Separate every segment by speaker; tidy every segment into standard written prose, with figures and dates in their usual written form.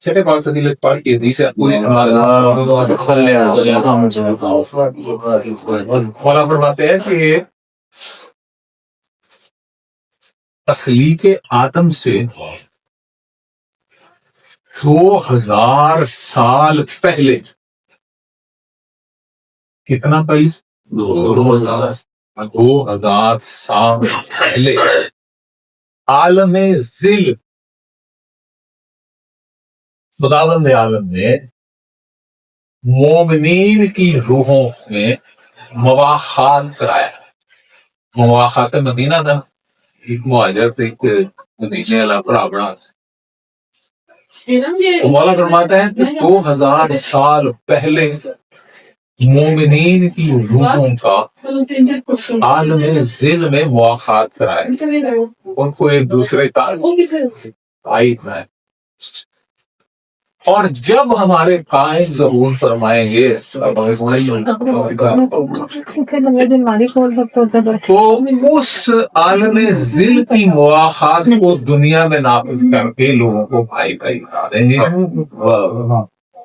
Speaker 1: چھٹے پاک صدی پاک کی حدیث ہے پوری مولا فرماتے ہیں کہ تخلیق آدم سے 2000 سال پہلے، کتنا پہلے؟ 2000 سال پہلے عالم ذل خداوند عالم نے مومنین کی روحوں میں مواخات کرایا. مواخات مدینہ تھا، ایک مہاجر تھے، ایک مدینے والا بڑا بڑا. مولا فرماتا ہے کہ 2000 سال پہلے مومنین کی روحوں کا عالم ذل میں مواخات کرایا، ان کو ایک دوسرے کا تائید ہے. اور جب ہمارے قائد ظہور فرمائیں گے تو اس عالم ذل کی مواخات کو دنیا میں نافذ کر کے لوگوں کو بھائی بھائی بنا دیں گے،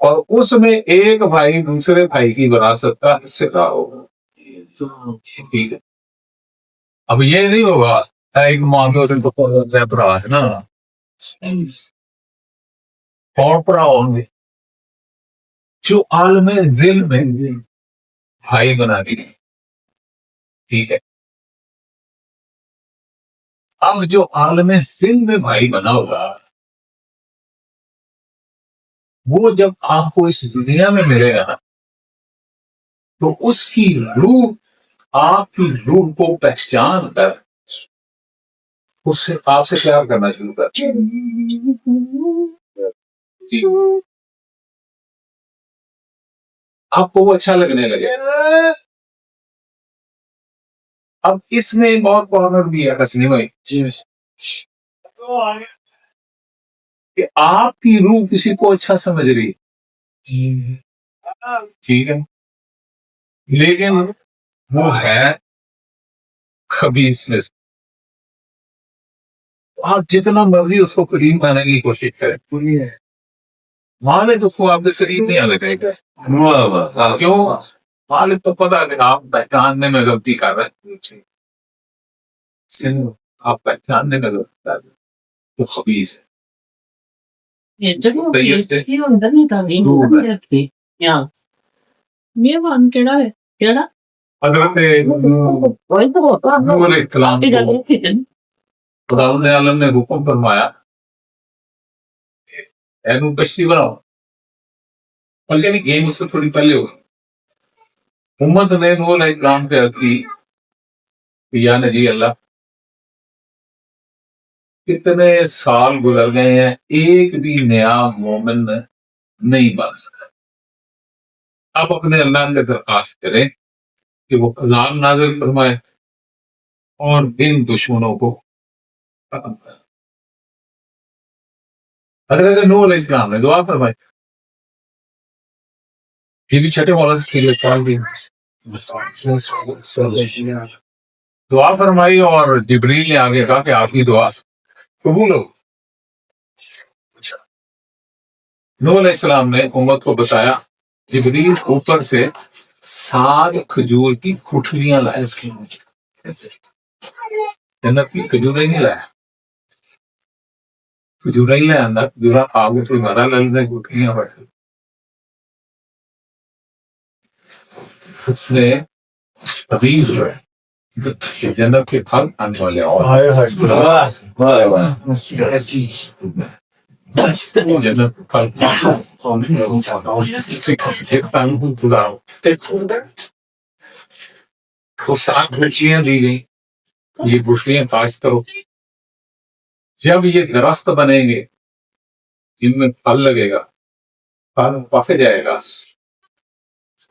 Speaker 1: اور اس میں ایک بھائی دوسرے بھائی کی وراثت کا حصہ دار ہوگا. ٹھیک ہے، اب یہ نہیں ہوگا ایک ماں کو برا ہے نا اور پڑا ہوں گے جو عالم ذل میں بھائی بنا دی. ٹھیک ہے، اب جو عالم ذل میں بھائی بنا ہوگا وہ جب آپ کو اس دنیا میں ملے گا نا تو اس کی روح آپ کی روح کو پہچان کر اس سے آپ سے پیار کرنا شروع کر جی. آپ کو وہ اچھا لگنے لگے. اب اس میں بہت کارنر بھی ہے تسلیم بھائی کہ آپ کی روح کسی کو اچھا سمجھ رہی ہے، ٹھیک ہے، لیکن وہ ہے خبیث میں سے. آپ جتنا مرضی اس کو قریب آنے کی کوشش کریں مالک اس کو آپ کے قریب نہیں آنے دے گا. کیوں؟ مالک تو پتا کہ آپ پہچاننے میں غلطی کر رہے ہیں، آپ پہچاننے میں غلطی کر رہے ہیں، وہ خبیث ہے. حضرت نوح علیہ السلام کو خداوند عالم نے حکم فرمایا اے نوح کشتی بناؤ، بلکہ نہیں گیم اس سے تھوڑی پہلے ہوگی. امت نے نوح علیہ السلام سے عرض کی کہ یا نبی اللہ کتنے سال گزر گئے ہیں ایک بھی نیا مومن نہیں بن سکا. آپ اپنے اللہ سے درخواست کریں کہ وہ عذاب نازل فرمائے اور ان دشمنوں کو ختم کرے. حضرت نوح علیہ السلام نے دعا فرمائی. یہ بھی چھٹے مولا سے دعا فرمائی اور جبریل نے آگے کہا کہ آپ کی دعا قبول ہو. نوح علیہ السلام نے امت کو بتایا جبریل اوپر سے 7 کھجور کی گٹھلیاں لائے، جنت کی کھجوریں نہیں لایا، کھجوریں لے آنا کھجورا آگے کوئی مزہ لگتا ہے گٹھلیاں بیٹھے. اس نے حبیب جو ہے جنت کے پھل آنے والے اور جنت پھل تو 7 گٹھلیاں دی گئی، یہ گٹھلیاں کاشت کرو. جب یہ درخت بنیں گے جن میں پھل لگے گا، پھل پک جائے گا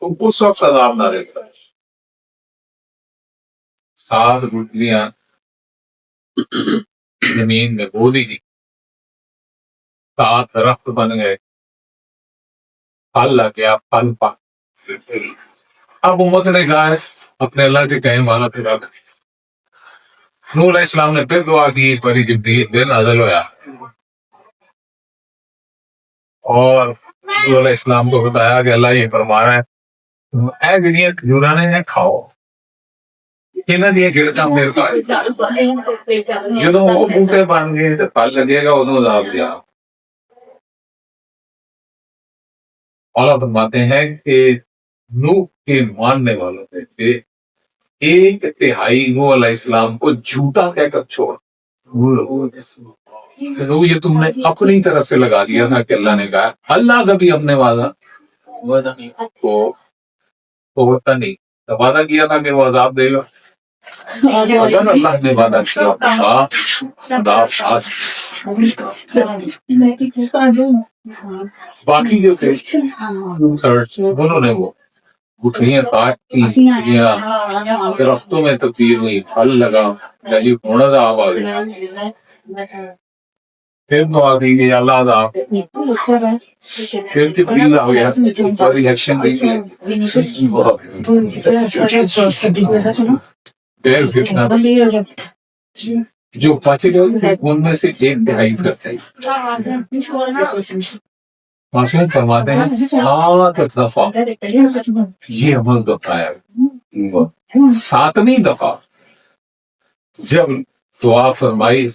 Speaker 1: تو اس وقت عذاب نہ رہتا. 7 گٹھلیاں زمین میں بو دی گئی، 7 درخت بن گئے، پھل لگ گیا، پھل پک. اب امت نے کہا ہے اپنے اللہ کے کہیں والا پھر نوح علیہ السلام نے پھر دعا کی، ایک باری جبریل پھر نازل ہوا اور حضور علیہ السلام کو بتایا کہ اللہ یہ فرما رہا ہے اے جڑیاں کھجوراں نے کھاؤ انہاں دی گھڑکاں میرے پاس جدوں وہ بوٹے بن گئے تو پھل لگے گا ادوں عذاب دیا. اللہ فرماتے ہیں کہ نوح کے ماننے والوں میں سے 1/3 نوح علیہ السلام کو جھوٹا کہہ کر چھوڑ. نوح یہ تم نے اپنی طرف سے لگا دیا تھا کہ اللہ نے کہا. اللہ کا بھی اپنے وعدہ کو توڑتا نہیں. وعدہ کیا تھا کہ وہ عذاب دے گا. اگر اللہ نے وعدہ کیا باقی جو تھے انہوں نے وہ گٹھلیاں کاٹی یا درختوں میں تبدیل ہوئی پھل لگا جی ہونا تھا آپ آگے پھر تو آ گئی کہ اللہ عذاب پھر تبدیل ہو گیا ریئیکشن جو بچ گئے ان میں سے 1/3 کرتے ہیں. معصوم فرماتے ہیں 7 دفعہ یہ عمل دہرایا. 7ویں دفعہ جب دعا فرمائی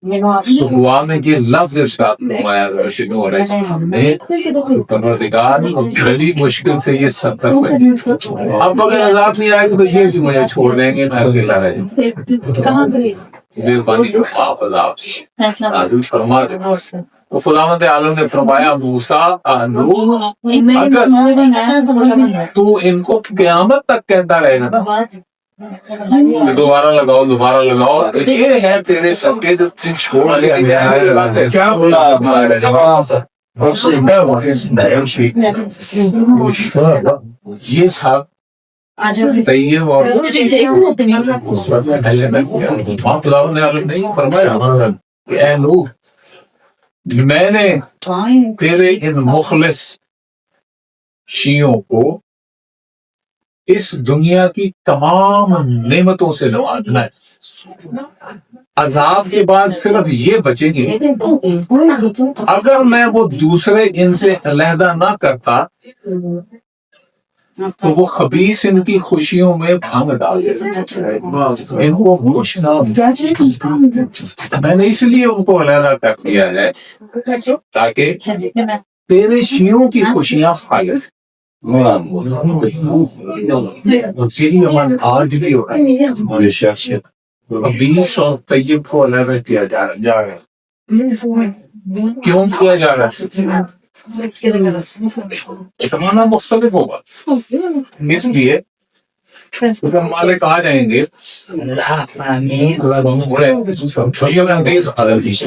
Speaker 1: تو دعا میں یہ لفظ ارشاد فرمایا نوح علیہ السلام نے پروردگار بڑی مشکل سے یہ 70 پڑھی. اب اگر عذاب نہیں آئے تو یہ بھی مجھے چھوڑ دیں گے میں اکیلا رہ جاؤں. مہربانی آپ عذاب نازل فرما دیں. تو خداوند عالم نے فرمایا موسیٰ اگر تو ان کو قیامت تک کہتا رہے گا نا دوبارہ لگاؤ تو یہ ہے تیرے سکے جو چھوڑ دیا گیا ہے کیا یہ تھا طیب اور خداوند نے عالم نے فرمایا کہ اے نوح میں نے تیرے ان مخلص شیعوں کو اس دنیا کی تمام نعمتوں سے نوازنا ہے. عذاب کے بعد صرف یہ بچیں گے اگر میں وہ دوسرے ان سے علیحدہ نہ کرتا تو وہ خبیث ان کی خوشیوں میں بھنگ ڈال ان کو خوش نہ. میں نے اس لیے ان کو علیحدہ کر دیا ہے تاکہ تیرے شیعوں کی خوشیاں خالص یہی عمل آج بھی ہو رہا ہے. خبیث اور طیب کو علیحدہ کیا جا رہا ہے. کیوں کیا جا رہا ہے؟ زمانہ مختلف ہوگا اس لیے اگر مالک آ جائیں گے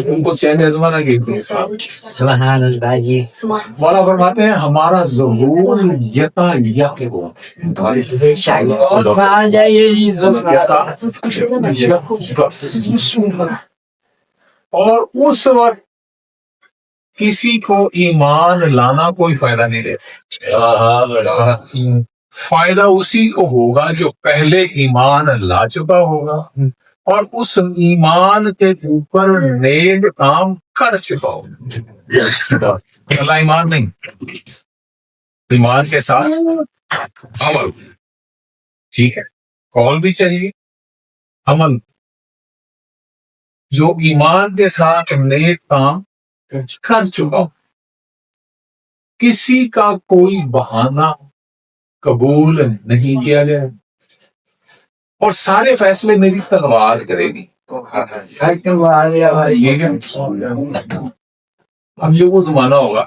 Speaker 1: ان کو چین زمانہ کی مولا فرماتے ہیں ہمارا ظہور اور اس وقت کسی کو ایمان لانا کوئی فائدہ نہیں دیتا. فائدہ اسی کو ہوگا جو پہلے ایمان لا چکا ہوگا اور اس ایمان کے اوپر نیک کام کر چکا ہوگا. اللہ ایمان نہیں، ایمان کے ساتھ عمل. ٹھیک ہے، قول بھی چاہیے عمل. جو ایمان کے ساتھ نیک کام کر چکا، کسی کا کوئی بہانہ قبول نہیں کیا گیا اور سارے فیصلے میری تلوار کرے گی. اب یہ وہ زمانہ ہوگا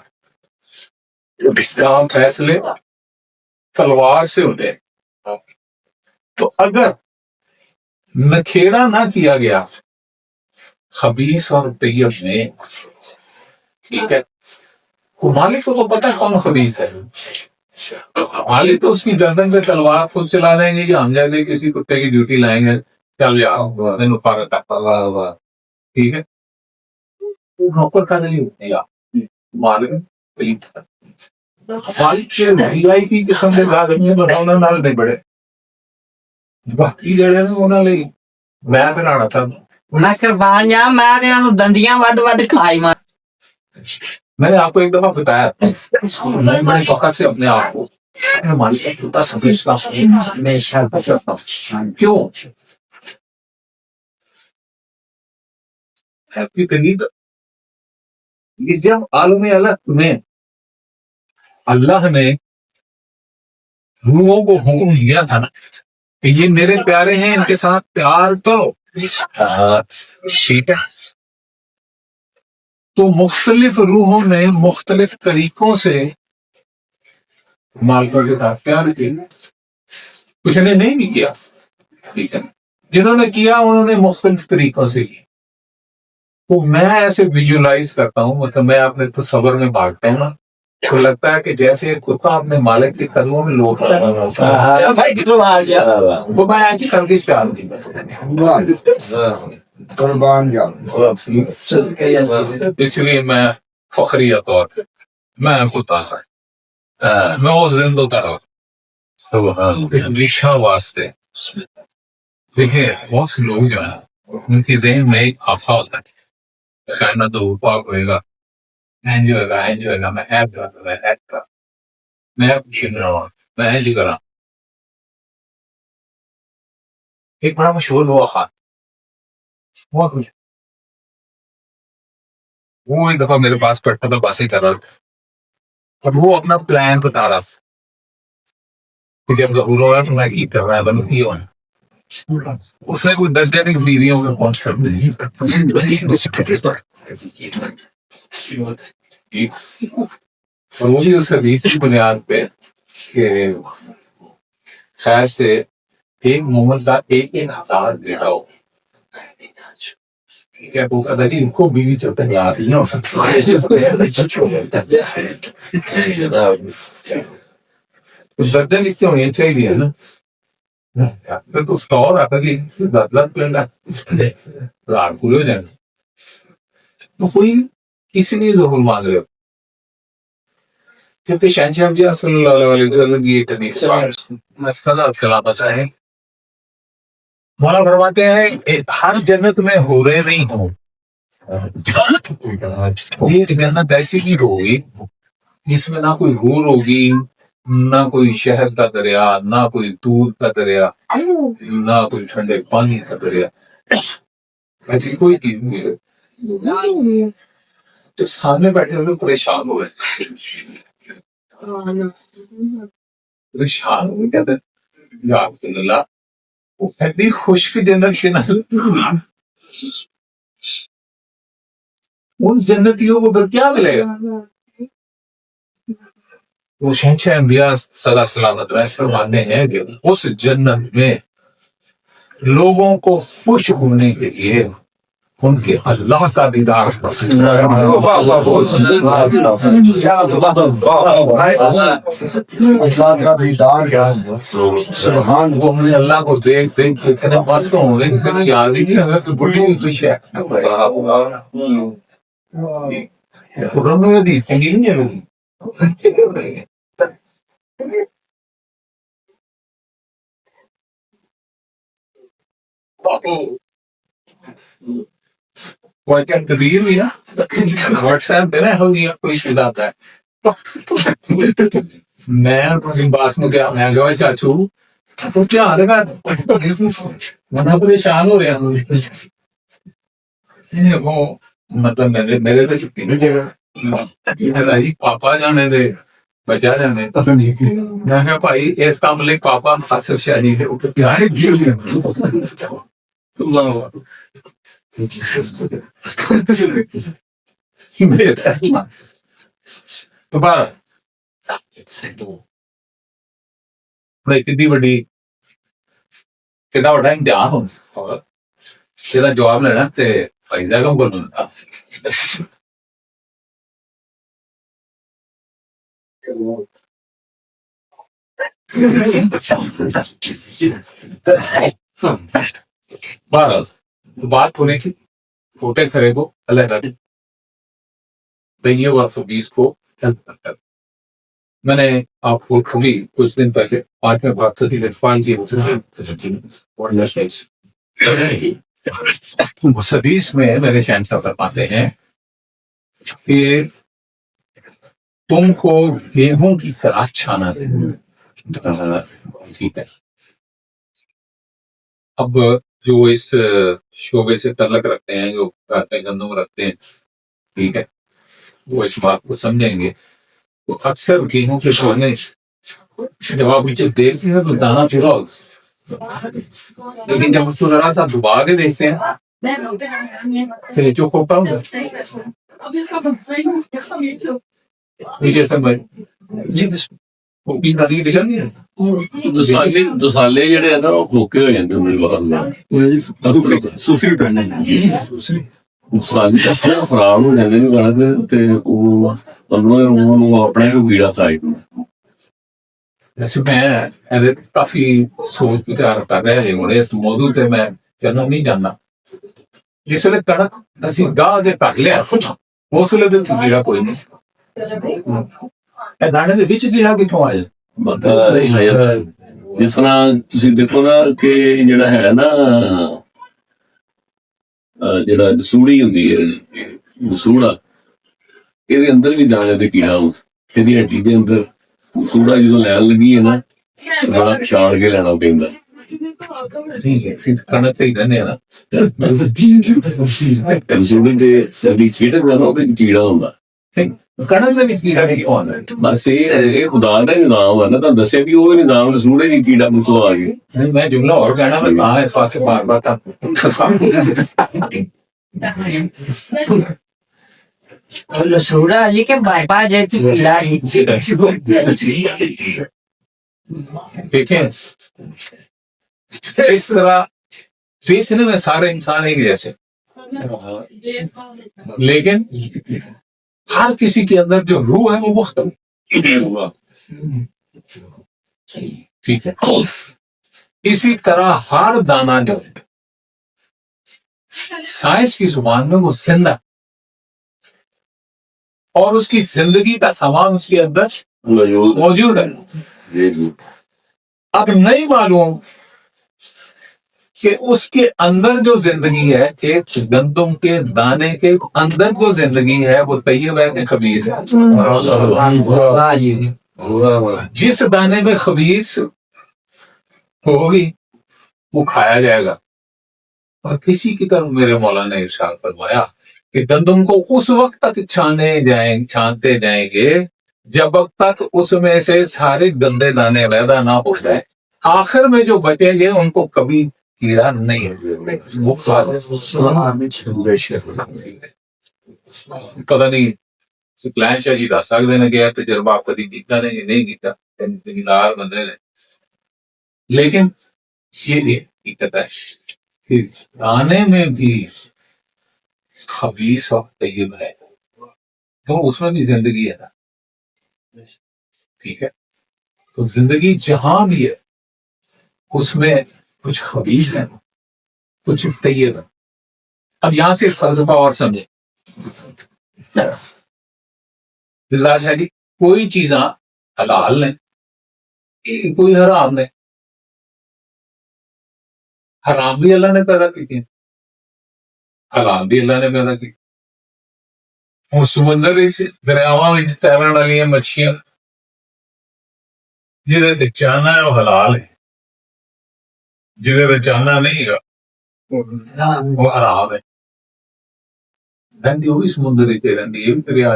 Speaker 1: جہاں فیصلے تلوار سے ہوتے ہیں. تو اگر نکھیڑا نہ کیا گیا خبیث اور طیب میں، ٹھیک ہے، مالک کو تو پتہ ہے کون خبیث ہے. مالک تو اس کی گردن پہ تلوار خود چلا دیں گے کہ ہم جا کے کسی کتے کی ڈیوٹی لائیں گے. چل یار ٹھیک ہے، نوکر کا نہیں ہوتے یار مالک وی آئی پی قسم کے نال نہیں بڑے باقی جڑے نے انہاں لئی میں بنانا تھا.
Speaker 2: میں قربان جا میں دندیاں وڈ وڈ کھائی مار
Speaker 1: میں نے آپ کو ایک دفعہ بتایا میں بڑے فخر سے اپنے آپ کو سمجھتا ہوں کیوں جب عالم اللہ میں اللہ نے روحوں کو حکم دیا تھا نا کہ یہ میرے پیارے ہیں ان کے ساتھ پیار کرو ٹھیک ہے، تو مختلف روحوں نے مختلف طریقوں سے مالکوں کے ساتھ پیار کیا، کچھ نے نہیں بھی کیا، ٹھیک ہے، جنہوں نے کیا انہوں نے مختلف طریقوں سے کیا۔ تو میں ایسے ویژولائز کرتا ہوں، مطلب میں اپنے تصور میں بھاگتا ہوں نا، تو لگتا ہے کہ جیسے ایک کتا اپنے مالک کے قدموں میں لوٹتا ہے، وہ میں ایسی کر کے پیار دی
Speaker 2: قربان جاؤ۔
Speaker 1: اس لیے میں فخریہ طور پہ میں کتا میں اس دن تو رکشا واسطے دیکھیں بہت سے لوگ جو ہیں ان کی ذہن میں ایک خفا ہوتا ہے کہنا تو پاک ہوئے گا ہوئے گا میں ایپ کرا میں ایج کرا۔ ایک بڑا مشہور ہوا خان ہوا کچھ وہ ایک دفعہ میرے پاس بیٹھا تھا، باتیں کر رہا تھا اور وہ اپنا پلان بتا رہا تھا کہ جب ظہور ہوگا تو میں کی کر رہا بنوں کی ہونا۔ اس نے کوئی درجن بیویوں میں کانسیپٹ اور وہ بھی اس حدیث کی بنیاد پہ کہ خیر سے ایک محمد کا ایک ہزار بیٹا ہو، کیا وہ کہتا کہ ان کو بیوی چلتے نہیں آتی درجن اس سے ہونی چاہیے نا، تو اسٹور آتا کہ 10 لاکھ پورے ہو جائیں گے، تو کوئی اس لیے ظہور مانگ رہے ہو جبکہ شہنشاہ انبیاء صلی اللہ علیہ وسلم کی ایک حدیث سلامت ہے، مولا فرماتے ہیں ہر جنت میں حوریں نہیں ہوں، ایک جنت ایسی بھی ہوگی جس میں نہ کوئی حور ہوگی، نہ کوئی شہد کا دریا، نہ کوئی دودھ کا دریا، نہ کوئی ٹھنڈے پانی کا دریا، ایسی کوئی چیز نہیں ہے۔ تو سامنے بیٹھے ہوئے پریشان ہوئے پریشان ہوئے کہتے ہیں یا رسول اللہ وہ کہتی خشک جنت کے نال ان جنتیوں کو پھر کیا ملے گا؟ وہ شہنشاہ انبیاء صلی اللہ علیہ وسلم فرماتے ہیں کہ اس جنت میں لوگوں کو خوش ہونے کے لیے ان کے اللہ کا دیدار سبحان وہ ہم نے اللہ کو دیکھ دیکھ کے اتنے مست ہوں گے کہ یاد ہی نہیں ہوگا کہ بڑی خوش ہے قرآن میں حدیث نہیں ہے وہ کیا تدیر ہوئی نا واٹس ایپ پہ نا ہو گیا کوئی شدہ آتا ہے میں باس میں گیا میں گیا چاچو تو کیا لگا میں پریشان ہو رہا وہ مطلب میرے تو چھٹی نہیں جگہ پاپا جانے دے بچا جانے میں کہا بھائی اس کام لے پاپا خاصر شہری ہے اوپر کیا ہے کتنی بڑی کتنا بڑا امتحان ہو جواب لینا تے فائدہ کم کرنا بات ہونے کی چھوٹے کھڑے کو اللہ کا دہیے ورث 20 کو میں نے آپ کو کبھی کچھ دن پہلے 5ویں بات تھی عرفان کی حدیث میں میرے شہنشاہ فرماتے ہیں کہ تم کو گیہوں کی طرح چھانا دے. ٹھیک ہے. اب جو اس شعبے سے تعلق رکھتے ہیں، جو گندم رکھتے ہیں، ٹھیک ہے، وہ اس بات کو سمجھیں گے. تو اکثر گیہوں کے شعبے جب آپ اسے دیکھتے ہیں تو دانا پورا ہوتا ہے، لیکن جب اس کو ذرا سا دبا کے دیکھتے ہیں پھر یہ چوکھا ہوتا ہے. جیسے میں
Speaker 3: دسالے جڑے ہیں نا وہ کھوکھے ہو جاتے خراب ہو جاتے اپنے کیڑا کھائے.
Speaker 1: ویسے میں کافی سوچ وچار کر رہا ہے اس موضوع سے. میں چلنا نہیں جاننا جس ویلے کڑک اسی گاہ سے کٹ لیا اس ویلے تو کیڑا کوئی نہیں. دانے کے بچ کیڑا کتوں آئے؟
Speaker 3: جس طرح تسی دیکھو نا کہ جڑا ہے نا جڑا دسوڑی ہوندی ہے، دسوڑا یہ اندر بھی دانے دے کیڑا یہ ہڈی دے اندر دسوڑا جدو لین لگی ہے نا بڑا پچھاڑ کے لینا پہنتا.
Speaker 1: ٹھیک ہے، کڑک سے ہی رہنے نا
Speaker 3: دسوڑی تے چیٹک رہنا کیڑا ہوندا.
Speaker 1: کڑک میں بھی کیڑا نہیں آنا.
Speaker 3: بس یہ خدا کا نظام ہے نا. تو دسے بھی وہ نظام رسولے کی کیڑا متو آ گیا.
Speaker 1: نہیں میں جملہ اور کہنا میں کہاں اس واسطے بار بار
Speaker 4: رسولہ جی کے بابا جیسی کیڑا
Speaker 1: دیکھیں اس طرح دیکھنے میں سارے انسان ایک جیسے، لیکن ہر کسی کے اندر جو روح ہے وہ مختلف. ٹھیک ہے، اسی طرح ہر دانہ جو ہے سائنس کی زبان میں وہ زندہ اور اس کی زندگی کا سامان اس کے اندر موجود ہے. اب نہیں معلوم کہ اس کے اندر جو زندگی ہے، ایک گندم کے دانے کے اندر جو زندگی ہے وہ طیب ہے کہ خبیث ہے. جس دانے میں خبیث ہوگی وہ کھایا جائے گا. اور کسی کی طرف میرے مولانا نے ارشاد فرمایا کہ گندم کو اس وقت تک چھانتے جائیں گے جب تک اس میں سے سارے گندے دانے علیحدہ نہ ہو جائے. آخر میں جو بچیں گے ان کو کبھی کیڑا نہیں پتا نہیں. سکلین شاہ جی دس سکتے ہیں کہ تجربہ کبھی کیتا نہیں کیتا زمیندار بندے نے، لیکن یہ حقیقت ہے کہ دانے میں بھی خبیث اور طیب ہے، کیوں اس میں بھی زندگی ہے نا. ٹھیک ہے، تو زندگی جہاں بھی ہے اس میں کچھ خبیث ہے کچھ طیب ہے. اب یہاں سے فلسفہ اور سمجھے. اللہ شاہ جی کوئی چیزاں حلال نہیں، کوئی حرام نہیں. حرام بھی اللہ نے پیدا کی، حلال بھی اللہ نے پیدا کی. اور سمندر دریاواں میں تیرن والی مچھلیاں جہاں تے چانا ہے وہ حلال ہے، جہاں تے چانا نہیں ہے وہ حرام ہے. رہندی وہ بھی سمندر رہندی، یہ بھی دریا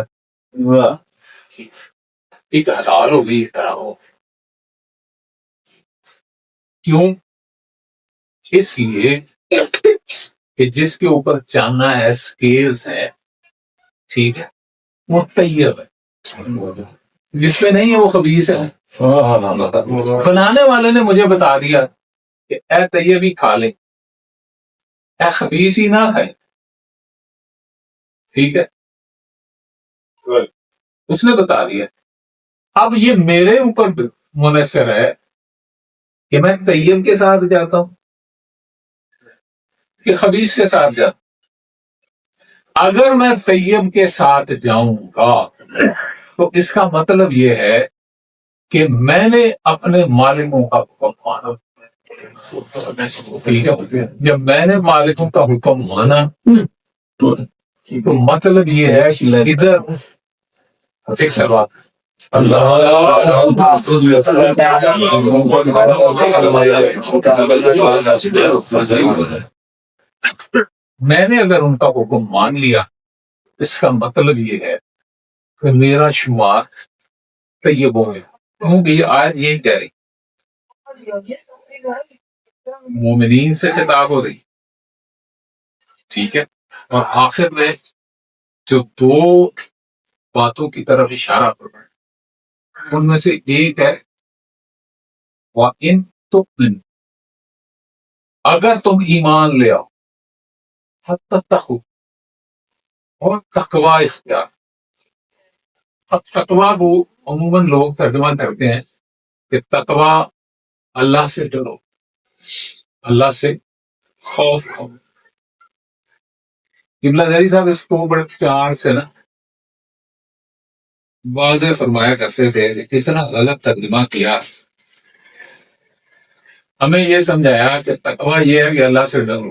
Speaker 1: ایک حلال ہو گئی ایک حرام ہو. کیوں؟ اس لیے کہ جس کے اوپر چانا ہے، سکیلز ہے، ٹھیک ہے، وہ طیب ہے. جس پہ نہیں ہے وہ خبیث ہے. بنانے والے نے مجھے بتا دیا کہ اے طیب ہی کھا لے، اے خبیث ہی نہ کھائے. ٹھیک ہے، اس نے بتا دیا. اب یہ میرے اوپر منحصر ہے کہ میں طیب کے ساتھ جاتا ہوں کہ خبیث کے ساتھ جاتا. اگر میں طیب کے ساتھ جاؤں گا تو اس کا مطلب یہ ہے کہ میں نے اپنے مالکوں کا حکم مانا. جب میں نے مالکوں کا حکم مانا تو مطلب یہ ہے کہ ادھر ایک سوال میں نے اگر ان کا حکم مان لیا، اس کا مطلب یہ ہے کہ میرا شمار طیبوں میں، کیونکہ یہ آیت یہی کہہ رہی، مومنین سے خطاب ہو رہی، ٹھیک ہے، اور آخر میں جو دو باتوں کی طرف اشارہ کر رہا ہے ان میں سے ایک ہے وَإِن تُؤْمِنُوا، اگر تم ایمان لے آؤ، حتی تقوا، اور تقوی اختیار۔ اب تقوی کو عموماً لوگ ترجمہ کرتے ہیں کہ تقوی اللہ سے ڈرو، اللہ سے خوف کھاؤ۔ قبلہ زہری صاحب اس کو بڑے پیار سے نا واضح فرمایا کرتے تھے، اتنا غلط ترجمہ کیا، ہمیں یہ سمجھایا کہ تقوی یہ ہے کہ اللہ سے ڈرو،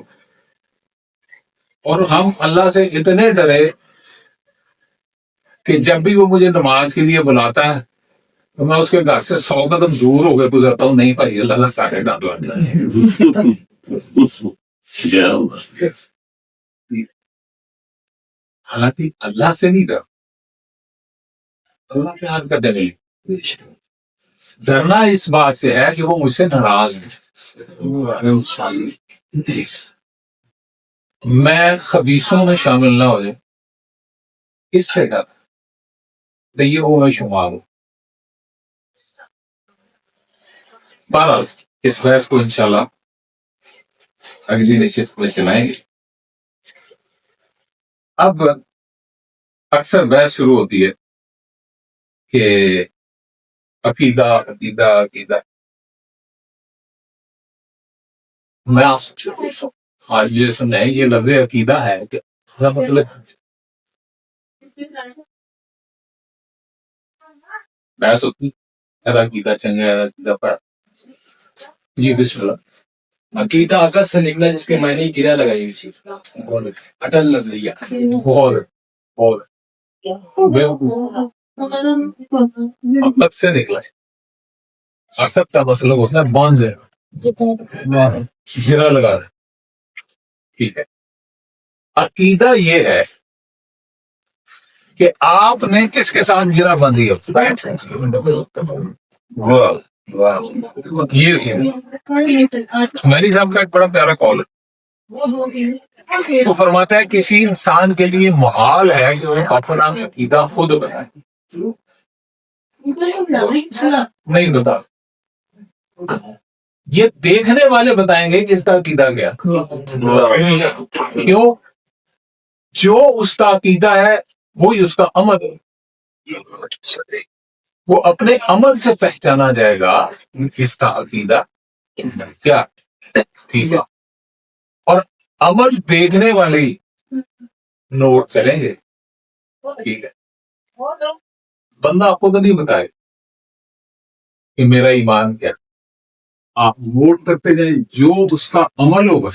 Speaker 1: اور ہم اللہ سے اتنے ڈرے کہ جب بھی وہ مجھے نماز کے لیے بلاتا ہے تو میں اس کے گھر سے 100 قدم دور ہو کے گزرتا ہوں، نہیں بھائی اللہ کا سارے ڈالو۔ حالانکہ اللہ سے نہیں ڈر، اللہ پیار کرنے لگے، ڈرنا اس بات سے ہے کہ وہ مجھ سے ناراض ہے، میں خبیثوں میں شامل نہ ہو جائے، اس سے ڈر تو یہ وہ میں شمار ہوں۔ بہرحال اس بحث کو انشاءاللہ اگلی نشست میں چلائیں گے۔ اب اکثر بحث شروع ہوتی ہے کہ عقیدہ عقیدہ عقیدہ، میں آپ سے آج یہ سمجھائیں یہ لفظ عقیدہ ہے کہ اس کا مطلب بحث ہوتی ہے عقیدہ چنگا ہے عقیدہ پر۔ جی بسم اللہ۔
Speaker 2: عقیدہ عقد سے نکلا جس کے معنی گرا لگائی ہوئی چیز، اٹل نظریہ۔
Speaker 1: بہت عقد سے نکلا، عقد کا مطلب ہوتا ہے باندھ ہے، گرا لگا ہے، ٹھیک ہے۔ عقیدہ یہ ہے کہ آپ نے کس کے ساتھ گرا باندھی ہے، یہ میری صاحب کا ایک بڑا پیارا کال ہے، وہ فرماتا ہے کسی انسان کے لیے محال ہے کہ وہ اپنا عقیدہ خود بنائے، نہیں بتا، یہ دیکھنے والے بتائیں گے کہ اس کا عقیدہ کیا، کیوں؟ جو اس کا عقیدہ ہے وہی اس کا عمل ہے، وہ اپنے عمل سے پہچانا جائے گا اس کا عقیدہ کیا، ٹھیک ہے، اور عمل دیکھنے والے ہی نوٹ کریں گے، ٹھیک ہے۔ بندہ آپ کو تو نہیں بتائے کہ میرا ایمان کیا، آپ نوٹ کرتے جائیں، جو اس کا عمل ہوگا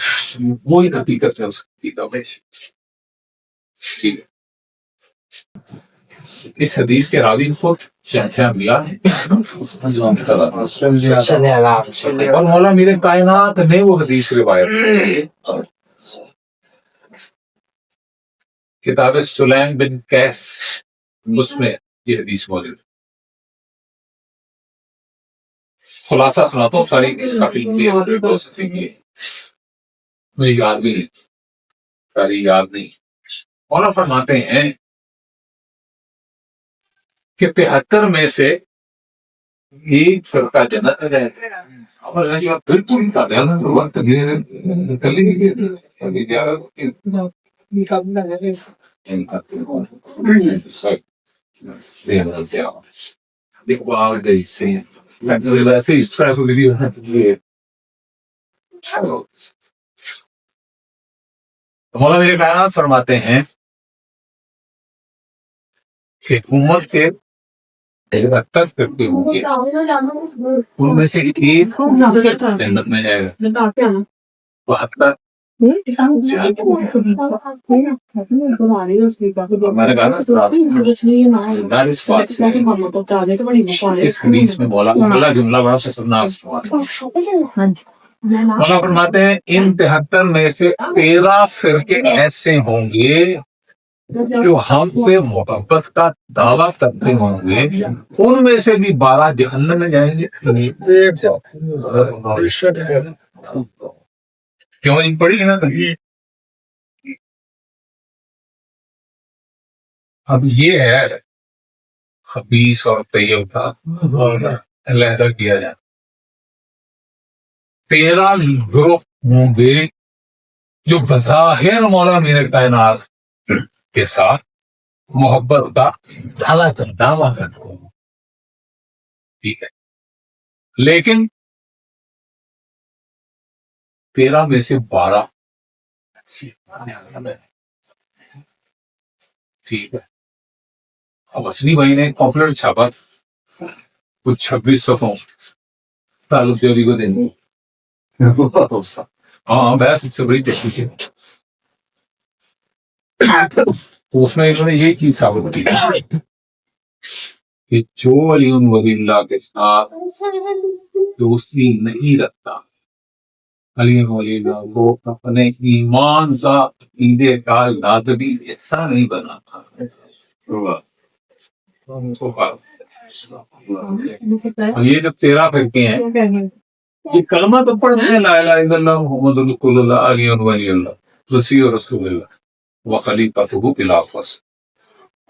Speaker 1: وہی حقیقت ہے اس کی عقیدہ، ٹھیک ہے۔ اس حدیث کے راوی خود شہنشاہ انبیاء ہیں، اور مولا میرے کائنات نے وہ حدیث روایت کتاب سلیم بن قیس، اس میں یہ حدیث موجود ہے۔ خلاصہ سناتا ہوں، ساری حدیث کافی مجھے یاد بھی نہیں، ساری یاد نہیں۔ مولا فرماتے ہیں کہ 73 میں سے ایک فرقہ جنت میں جائے گا، بالکل مولا میرے کائنات فرماتے ہیں کہ امت کے 73 فرقے ہوں گے، ان میں سے ایک جنت میں جائے گا، 72 میں نے کہا نا اس بات سے اس حدیث میں مولا جملہ بڑا خطرناک مولا فرماتے ہیں ان 73 میں سے 13 فرقے ایسے ہوں گے جو ہم پہ محبت کا دعویٰ کرتے ہوں گے، ان میں سے بھی 12 جہنم میں جائیں گے۔ کیوں ان پڑھی نا اب یہ ہے خبیث اور طیب کا علیحدہ کیا جائے۔ 13 گروہ ہوں گے جو بظاہر مولا میر کائنات کے ساتھ محبت کا دعویٰ کرتے ہیں، ٹھیک ہے، لیکن 13 میں سے 12 ٹھیک ہے۔ اب اصلی بھائی نے پاپولر چھاپا کچھ 26 صفحوں تعلق چوری کو دیں گے۔ ہاں بحث سے بڑی تحقیق ہے، اس میں انہوں نے یہی چیز ثابت کی کہ جو ولی اللہ کے ساتھ دوستی نہیں رکھتا، علی ولی اللہ کو اپنے ایمان کا عقیدے کا لازمی حصہ نہیں بناتا۔ یہ جو 13 فرقے ہیں یہ کلمہ تو پڑھتے ہیں، لا الہ الا اللہ محمد رسول اللہ علی ولی اللہ وسیع رسول اللہ وخلیفۃہ فی الارض،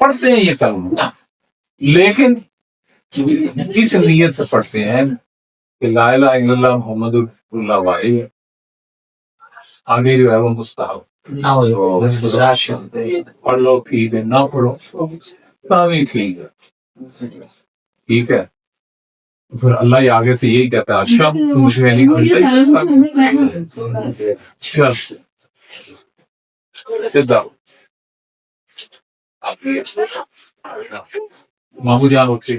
Speaker 1: پڑھتے ہیں یہ کلمہ، لیکن اس نیت سے پڑھتے ہیں کہ لا الہ الا اللہ محمد رسول اللہ واحد، آگے جو ہے وہ مستحب، پڑھ لو ٹھیک ہے، نہ پڑھو بھی ٹھیک ہے، ٹھیک ہے۔ پھر اللہ یہ آگے سے یہی کہتا ہے اچھا تم مجھ میں نہیں چل سیدھا مامو جان اٹھے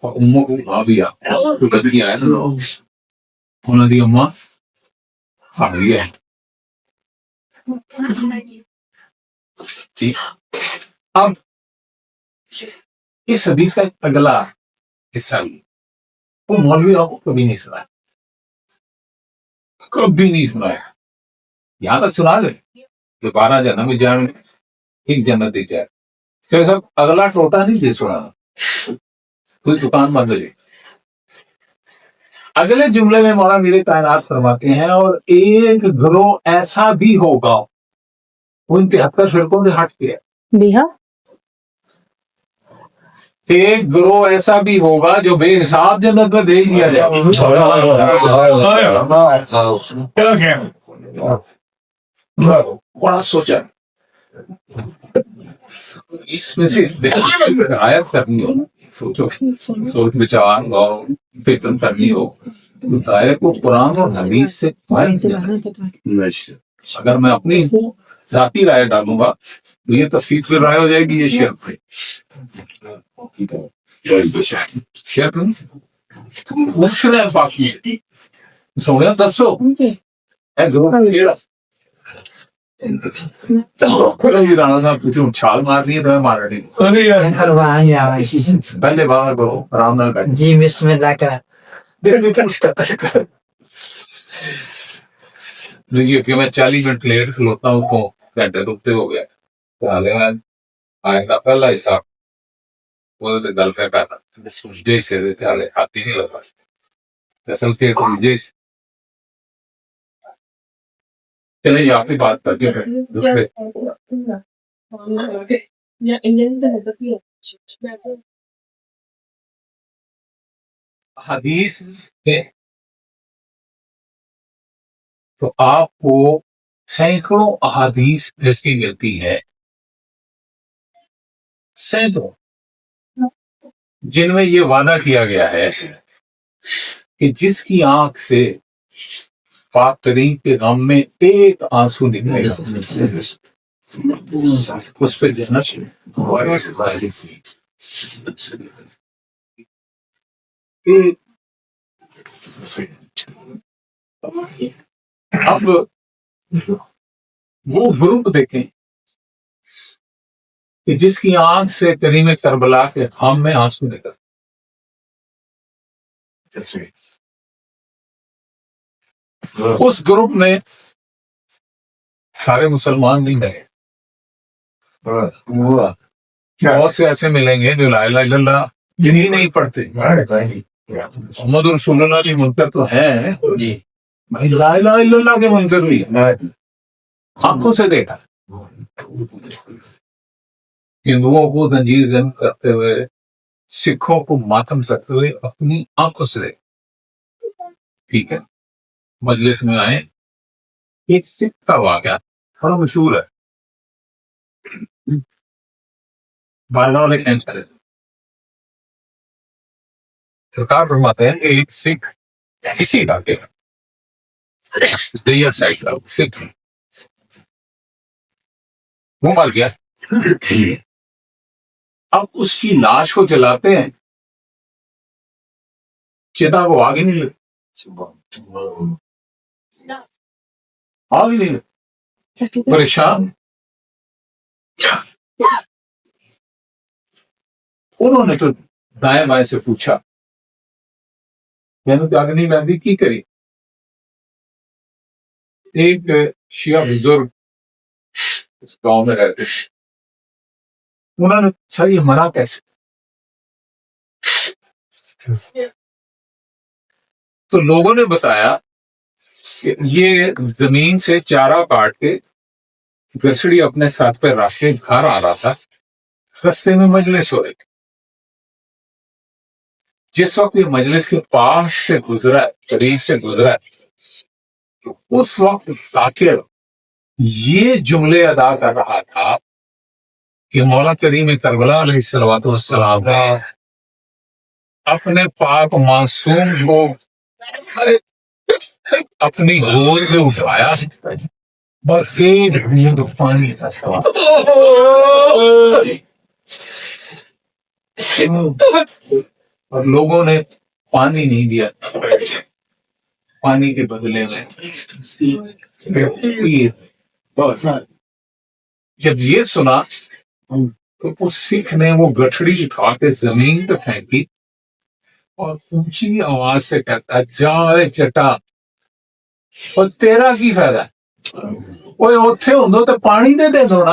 Speaker 1: امو کو بھابیا تو گدی آیا نا انہوں دی اماں آ گئی ہے ٹھیک۔ اب اس حدیث کا اگلا حصہ وہ مولوی آپ کو کبھی نہیں سنا، کبھی نہیں سنا ہے، یہاں تک سنا دے کہ 12 جنم میں جان ایک جنت دی جائے، پھر سب اگلا ٹوٹا نہیں دے سنا، کوئی دکان بند ہو جائے۔ اگلے جملے میں مولا میر کائنات فرماتے ہیں اور ایک گروہ ایسا بھی ہوگا، ان 73 فرقوں نے ہٹ کیا، ایک گروہ ایسا بھی ہوگا جو بے حساب جنت میں بھیج دیا جائے۔ بڑا سوچا اس میں سے آیت کرنی ہو، سوچو سوچ بچار غور فکر کرنی ہو تو دائرے کو قرآن اور حدیث سے باہر کیا۔ اگر میں اپنی ذاتی رائے ڈالوں گا تو یہ تفصیل پہ رائے ہو جائے گی، یہ شیئر پہ مشرے باقی سونے دسو رانا صاحب کچھ چھال مارنی ہے تو میں مارا نہیں پہلے باہر کرو آرام نہ بیٹھ
Speaker 4: جی بسم اللہ کا
Speaker 1: دیکھیے کہ میں 40 منٹ لیٹ کھلوتا ہوں تو گھنٹے رکتے ہو گیا آئے گا پہلا حصہ وہ گل پہ کرنا سوچتے سے ہاتھ ہی نہیں لگا اصل کے مجھے چلے یہ آپ کی بات کر کے دوسرے حدیث میں تو آپ کو سینکڑوں احادیث ایسی ملتی ہے، سینکڑوں، جن میں یہ وعدہ کیا گیا ہے کہ جس کی آنکھ سے پاک کریم کے غم میں ایک آنسو نکلے گا اس پہ جنت ایک اب وہ گروپ دیکھیں کہ جس کی آنکھ سے کریم کربلا کے خام میں آنسو نکل، اس گروپ میں سارے مسلمان نہیں رہے، بہت سے ایسے ملیں گے جو لا الہ الا اللہ جنہیں نہیں پڑھتے، محمد رسول اللہ کے منکر تو ہیں جی، بھائی لا الہ الا اللہ کے منکر بھی ہیں، آنکھوں سے دیکھا ہندوؤں کو زنجیر زن کرتے ہوئے، سکھوں کو ماتم کرتے ہوئے اپنی آنکھوں سے دیکھا۔ ٹھیک ہے، مجلس میں آئے، ایک سکھ کا واقعہ بڑا مشہور ہے، بالغ کینسر ہے، سرکار فرماتے ہیں کہ ایک سکھ اسی علاقے کا دیا سائڈ کا سکھ وہ مر گیا، اب اس کی لاش کو جلاتے ہیں، چتا کو آگ ہی نہیں لگتی، آگ ہی نہیں لگتی، پریشان۔ انہوں نے تو دائیں بائیں سے پوچھا، میں نے تو آگ نہیں لگتی کی کری؟ ایک شیعہ بزرگ اس گاؤں میں رہتے، انہوں نے پوچھا یہ مرا کیسے؟ تو لوگوں نے بتایا کہ یہ زمین سے چارہ کاٹ کے گچھڑی اپنے ساتھ پہ راستے گھر آ رہا تھا، رستے میں مجلس ہو رہی تھی، جس وقت یہ مجلس کے پاس سے گزرا، قریب سے گزرا، اس وقت ذاکر یہ جملے ادا کر رہا تھا کہ مولا کریم کربلا علیہ الصلوۃ والسلام نے اپنے پاک معصوم کو اپنی گود میں اٹھایا اور پھر بوند پانی کا سوال، اور لوگوں نے پانی نہیں دیا، پانی کے بدلے میں جب یہ سنا تو اس سکھ نے وہ گٹھڑی اٹھا کے زمین پہ پھینکی اور اونچی آواز سے کہتا جا اے چٹا، اور تیرا کی فائدہ ہے؟ اوے اوتھے ہوندو تے پانی دے دے سونا،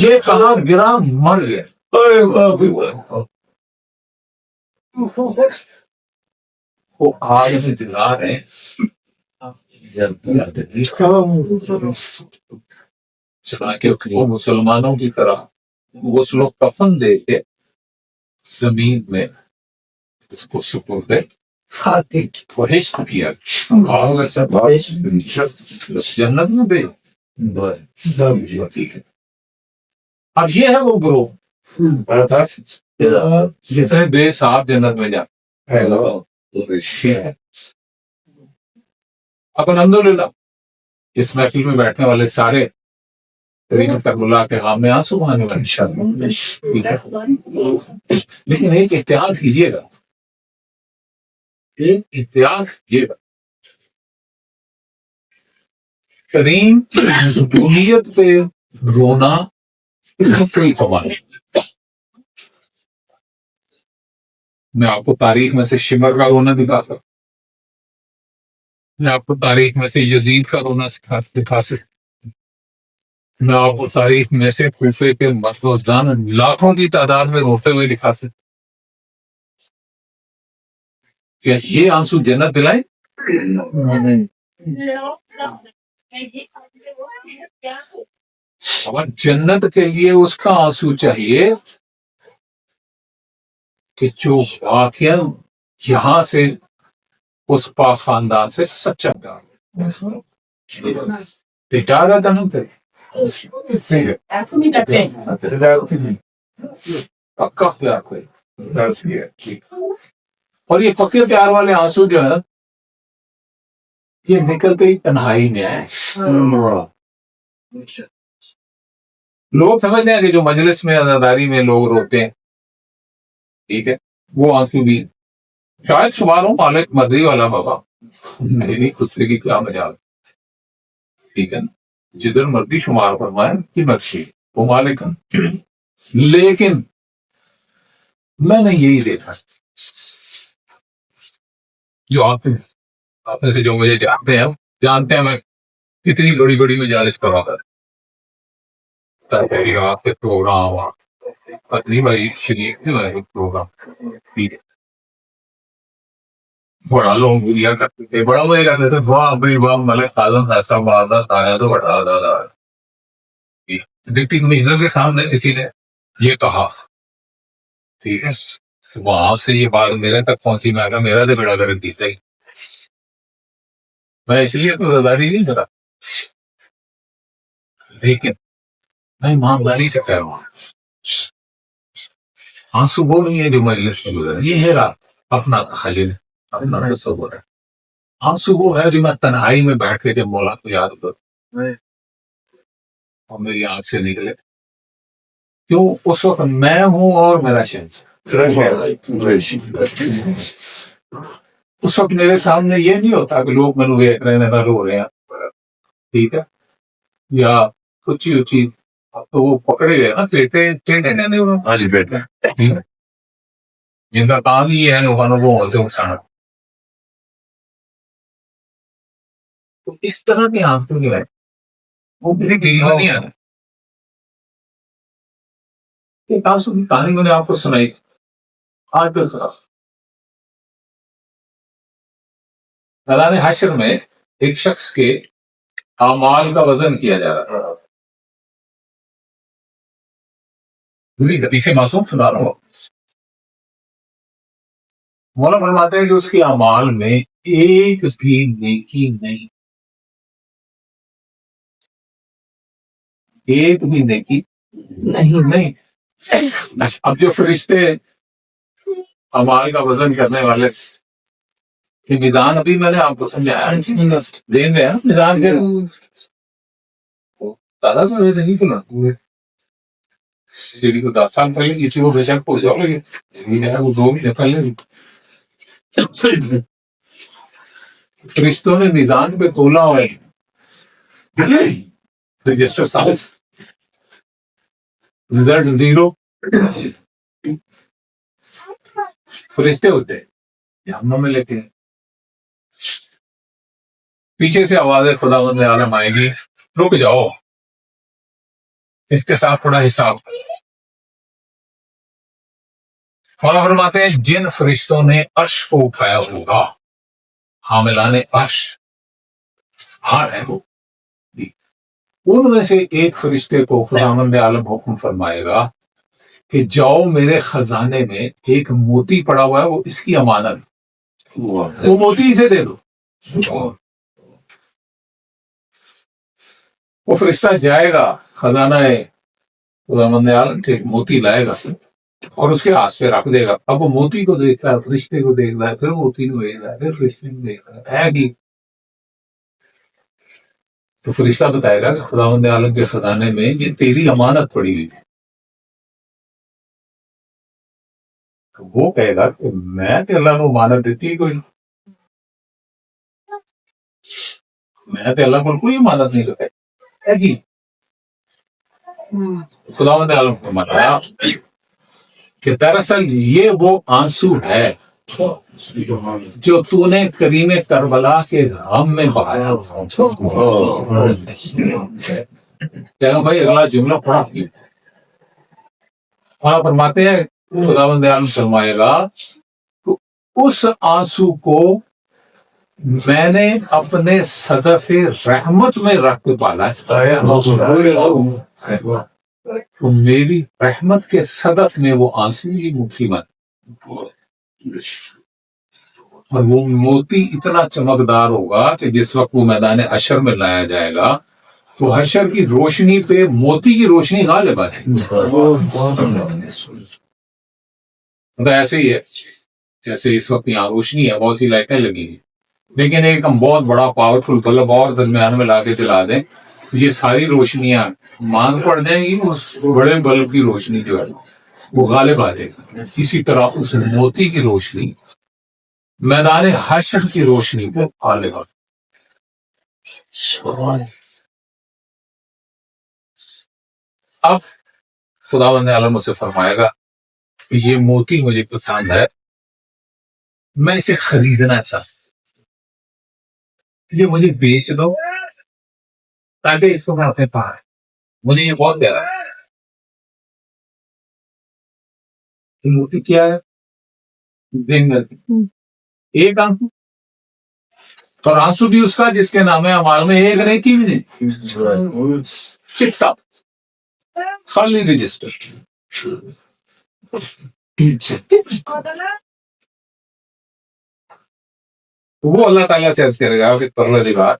Speaker 1: یہ کہاں گرا مر گیا۔ وہ آگ میں جلا رہے چنانکہ وہ مسلمانوں کی طرح غسل و کفن دے کے زمین میں اس کو سپرد بہشت کیا، جنت میں بھی۔ اب یہ ہے وہ گروہ جس نے بے صاحب جنت میں جا۔ اب الحمدللہ اس محفل میں بیٹھنے والے سارے کریم کربلا کے غام میں آنسو بہانے والے انشاءاللہ، لیکن ایک احتیاط کیجیے گا، ایک احتیاط کیجیے گا، کریم کی مظلومیت پہ رونا اس میں کوئی کمال نہیں۔ میں آپ کو تاریخ میں سے شمر کا رونا دکھا سکتا، میں آپ کو تاریخ میں سے یزید کا رونا دکھا سکتا، میں آپ کو تاریخ میں سے کوفے کے مرد و زن لاکھوں کی تعداد میں روتے ہوئے دکھا سکتا۔ کیا یہ آنسو جنت دلائیں؟ اور جنت کے لیے اس کا آنسو چاہیے کہ جو واقعہ یہاں سے اس پاک خاندان سے سچا پیار، تجارت نہیں کرے، پکا پیار کوئی، اور یہ پکے پیار والے آنسو جو ہے یہ نکلتے ہی تنہائی میں آئے۔ لوگ سمجھتے ہیں کہ جو مجلس میں عزاداری میں لوگ روتے ہیں، ٹھیک ہے، وہ آنسو بھی شاید شمار ہوں مالک مدری والا بابا، میری خود کی کیا مجال، ٹھیک ہے نا، جدھر مرضی شمار فرمائے کی مرضی، وہ مالک ہے۔ لیکن میں نے یہی دیکھا، جو آپ میں سے جو مجھے جانتے ہیں میں کتنی بڑی بڑی مجالس کرا کر تحریرات کے پروگرام، پتنی بھائی شریف کے پروگرام، ٹھیک ہے، بڑا لوگ دیا کرتے تھے، بڑا مزے کرتے تھے، واہ بھائی واہ ملک اعظم ایسا باردا سارا تو بڑا دادا ڈپٹی کمشنر کے سامنے کسی نے یہ کہا، ٹھیک ہے، وہاں سے یہ بات میرے تک پہنچی، میں کہا میرا تو بڑا درد دیتا ہی، میں اس لیے تو زداری نہیں کرا، لیکن میں ایمانداری سے کہہ رہا ہوں، آنسو وہ نہیں ہے جو مجلس سے گزرا، یہ ہے رات اپنا تخیل، اپنا تصور ہے، آنسو وہ ہے جو میں تنہائی میں بیٹھ کے جب مولا کو یاد کروں اور میری آنکھ سے نکلے، کیوں اس وقت میں ہوں اور میرا شہر، اس وقت میرے سامنے یہ نہیں ہوتا کہ لوگ میں دیکھ رہے ہیں رو رہے ہیں، ٹھیک ہے، یا اچھی اچھی تو وہ پکڑے گئے نا ٹیٹے کہنے ہاں جی بیٹے جن کا کام ہی ہے لوگوں کو بولتے اکسانا، تو اس طرح کے آنکھوں جو ہے وہ میری دل میں نہیں آنا۔ ایک آنسو کی کہانی میں نے آپ کو سنائی آج کل سنا، میدان حشر میں ایک شخص کے اعمال کا وزن کیا جا رہا تھا، پوری گتی سے معصوم سنا رہا ہوں، مولا فرماتے ہیں کہ اس کے اعمال میں ایک بھی نیکی نہیں، ایک بھی نیکی نہیں۔ اب جو فرشتے اعمال کا وزن کرنے والے، یہ میزان ابھی میں نے آپ کو سمجھایا دیں گے میزان کے دادا سے نہیں سنا سیڑھی کو 10 سال پہلے کسی کو بے شک پہنچ جاؤ لگے وہ 2 مہینے پہلے فرشتوں نے میزان پہ تولا ہوئے رجسٹر صاف، رزلٹ 0، فرشتے ہوتے ہیں جہنم میں لیتے ہیں، پیچھے سے آواز خداوند عالم آئے گی رک جاؤ اس کے ساتھ تھوڑا حساب۔ مولا فرماتے ہیں جن فرشتوں نے عرش کو اٹھایا ہوگا، حاملان عرش ہاں ہے وہ، ان میں سے ایک فرشتے کو خداوند عالم حکم فرمائے گا کہ جاؤ میرے خزانے میں ایک موتی پڑا ہوا ہے، وہ اس کی امانت، وہ موتی اسے دے دو۔ وہ فرشتہ جائے گا خزانہ خداوند عالم سے ایک موتی لائے گا اور اس کے ہاتھ سے رکھ دے گا، اب وہ موتی کو دیکھ رہا ہے، فرشتے کو دیکھ رہا ہے، پھر موتی کو دیکھ رہا ہے، پھر فرشتے کو دیکھ رہا ہے کہ تو فرشتہ بتائے گا کہ خداوند عالم کے خزانے میں یہ تیری امانت پڑی ہوئی ہے، تو وہ کہے گا کہ میں تو اللہ کو امانت دیتی ہی کوئی، میں تو اللہ کو کوئی امانت نہیں رکھا ہے کہ خداوند عالم کو بتایا کہ دراصل یہ وہ آنسو ہے جو تو نے کریم کربلا کے غم میں بہایا۔ کہا بھائی اگلا جملہ پڑھا، وہاں فرماتے ہیں خداوند عالم فرمائے گا تو اس آنسو کو میں نے اپنے صدف رحمت میں رکھ کے پالا ہے، تو میری رحمت کے صدف میں وہ آنسو ہی مٹھی میں، اور وہ موتی اتنا چمکدار ہوگا کہ جس وقت وہ میدان حشر میں لایا جائے گا تو حشر کی روشنی پہ موتی کی روشنی غالب آ جائے گی۔ ایسے ہی ہے جیسے اس وقت یہاں روشنی ہے، بہت سی لائٹیں لگی ہیں، لیکن ایک ہم بہت بڑا پاورفل بلب اور درمیان میں لا کے چلا دیں یہ ساری روشنیاں مانگ پڑ جائیں گی، اس بڑے بلب کی روشنی جو ہے وہ غالب آ جائے گی۔ اسی طرح اس موتی کی روشنی میدان حشر کی روشنی کو پالے گا. اب خداوند عالم مجھ سے فرمائے گا کہ یہ موتی مجھے پسند ہے، میں اسے خریدنا چاہتا، یہ مجھے بیچ دو تاکہ اس کو میں اپنے پاس، مجھے یہ بہت پیارا ہے. یہ موتی کیا ہے؟ دن ایک آنکھ اور آنسو بھی اس کا جس کے نام ہمارے میں ایک نہیں کی بھی نہیں، چٹا خالی رجسٹر. وہ اللہ تعالیٰ سے عرض کرے گا کہ پروردگار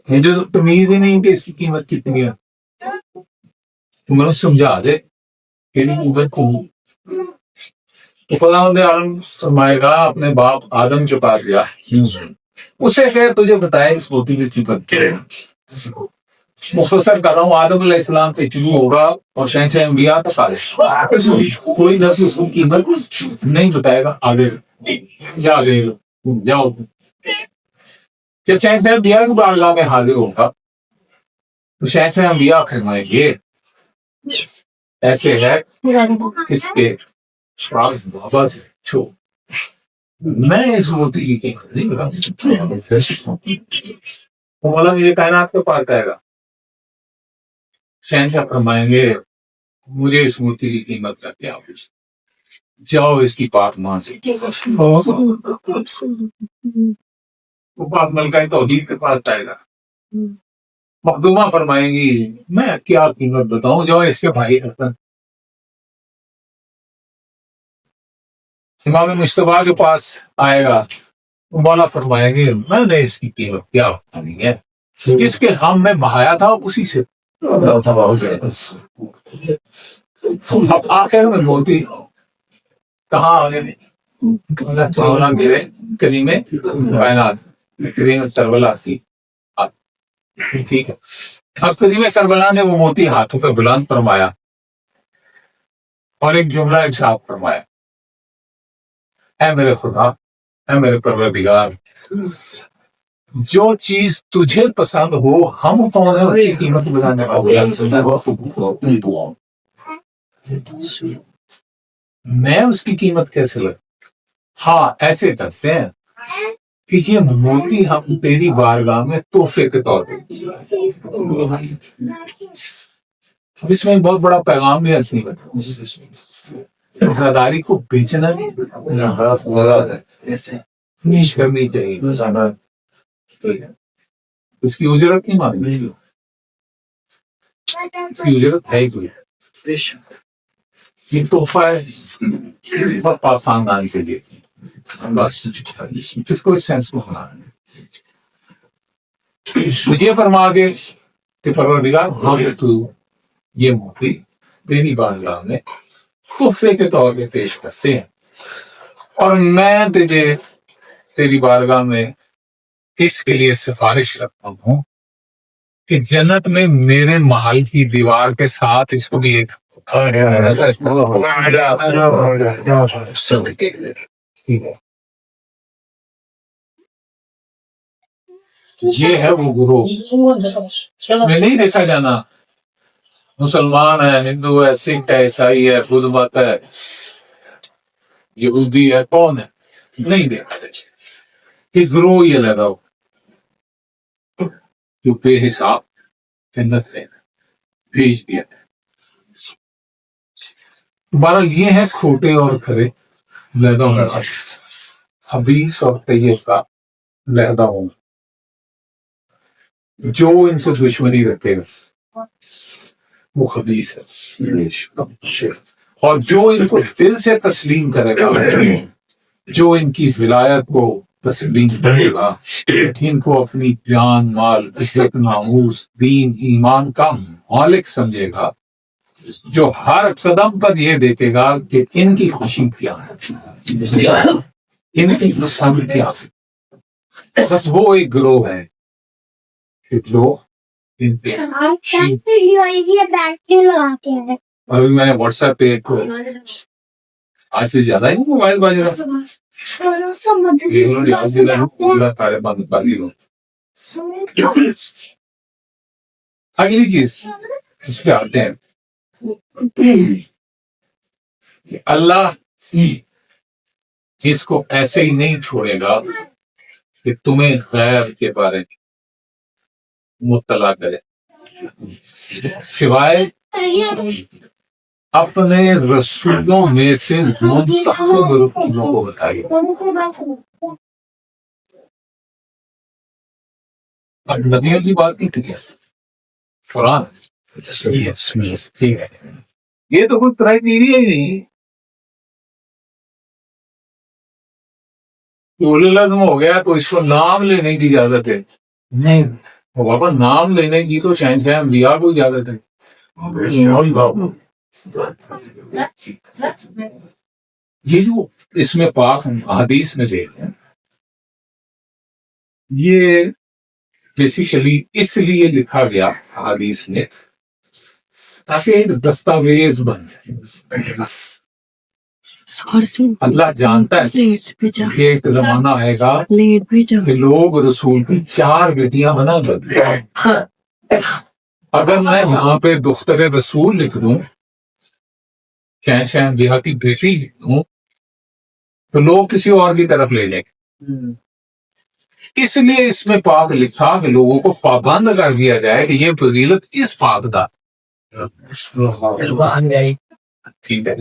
Speaker 1: مجھے تو تمیز ہی نہیں کہ اس کی قیمت کتنی ہے، تو مجھے سمجھا دے کہ یہ قیمت کیوں. تو خداوند عالم فرمائے گا اپنے باپ آدم کے پاس گیا، اسے خیر تجھے بتایا اس موتی کی قیمت کیا ہے. مختصر کر رہا ہوں، آدم علیہ السلام سے شروع ہوگا اور شہنشاہ انبیاء تک آگے کوئی نہ اس کی قیمت نہیں بتائے گا. آگے جاؤ جب شہنشاہ انبیاء کی بارگاہ میں حاضر ہوگا تو شہنشاہ انبیاء فرمائیں گے ایسے ہے اس پہ بابا سے چھو میں اس موتی کی قیمت نہیں بتا سکتا. مولا یہ کائنات کے پاس آئے گا، شہنشاہ فرمائیں گے مجھے اس موتی کی قیمت کا کیا پوچھ، جاؤ اس کی پاک ماں سے. وہ پاک ملکہ توحید کے پاس آئے گا، مخدومہ فرمائیں گی میں کیا قیمت بتاؤں، جاؤ اس کے بھائی حسن. امام مصطفیٰ کے پاس آئے گا، مولا فرمائیں گے میں نے اس کی قیمت کیا بتانی ہے، جس کے غم میں بہایا تھا اسی سے. اب آخر میں موتی کہاں آنے گرے کلیم کائنات کریم کربلا کی. ٹھیک ہے، اب کریم کربلا نے وہ موتی ہاتھوں پہ بلند فرمایا اور ایک جملہ ارشاد فرمایا، اے میرے خدا، اے میرے پروردگار، جو چیز تجھے پسند ہو ہم کون ہیں اس کی قیمت بتانے والے، میں اس کی قیمت کیسے لگا. ہاں ایسے کرتے ہیں کہ یہ موتی ہم تیری بارگاہ میں تحفے کے طور پہ. اب اس میں ایک بہت بڑا پیغام بھی اصلی وفاداری کو بیچنا نہیں کرنی چاہیے، اس کی اجرت نہیں مانگی، اس کی اجرت ہے ہی کوئی. یہ تحفہ ہے پاک خاندان کے لیے، بس اس کو اس سینس کو ہونا ہے. مجھے فرما کے کہ پروردگار ہم تو یہ موتی تیری بارگاہ میں تحفے کے طور پہ پیش کرتے ہیں، اور میں تجھے تیری بارگاہ میں اس کے لیے سفارش رکھتا ہوں کہ جنت میں میرے محل کی دیوار کے ساتھ اس کو بھی ایک یہ ہے وہ گروہ. اس میں نہیں دیکھا جانا مسلمان ہے، ہندو ہے، سکھ ہے، عیسائی ہے، بدھ مت ہے، یہودی ہے، کون ہے، نہیں دیکھا. کہ گروہ یہ لگاؤ جو بے حساب جنت میں بھیج دیا. بہرحال یہ ہے کھوٹے اور کھرے لہدوں میں خبیث اور طیب کا لہدہ ہوں. جو ان سے دشمنی رکھے گا وہ خبیث ہے، اور جو ان کو دل سے تسلیم کرے گا، جو ان کی ولایت کو تسلیم کرے گا، ان کو اپنی جان، مال، عزت، ناموس، دین، ایمان کا مالک سمجھے گا، جو ہر قدم پر یہ دیکھے گا کہ ان کی خوشی کیا ہے، ان کی پسند کیا ہے. بس وہ ایک گروہ ہے کہ جو ان پہ ابھی میں نے واٹس ایپ پہ ایک آج سے زیادہ ہی موبائل باز رہا اللہ تعالیٰ بند کر دی ہو. اگلی چیز اس پہ آتے ہیں کہ اللہ اس کو ایسے ہی نہیں چھوڑے گا کہ تمہیں غیر کے بارے میں مطلع کرے، سوائے اپنے رسولوں میں سے منتخب رسولوں کو بتائیے. اب نبیوں کی بات نہیں ٹھیک ہے، قرآن ٹھیک ہے، یہ تو کوئی کرائٹیریا ہی نہیں. لازم ہو گیا تو اس کو نام لینے کی اجازت ہے نہیں. بابا نام لینے کی تو شہنشاہ انبیاء کو اجازت ہے. یہ جو اس میں پاک حدیث میں دیکھ ہیں، یہ بیسیکلی اس لیے لکھا گیا حدیث میں تاکہ ایک دستاویز بن جائے. اللہ جانتا ہے کہ ایک زمانہ آئے گا کہ لوگ رسول کی 4 بیٹیاں بنا کر دیں. اگر میں یہاں پہ دختر رسول لکھ دوں، شہنشاہ انبیاء کی بیٹی لکھ دوں، تو لوگ کسی اور کی طرف لے لیں گے. اس لیے اس میں پاک لکھا کہ لوگوں کو پابند کر دیا جائے کہ یہ فضیلت اس پاک دا. ٹھیک ہے.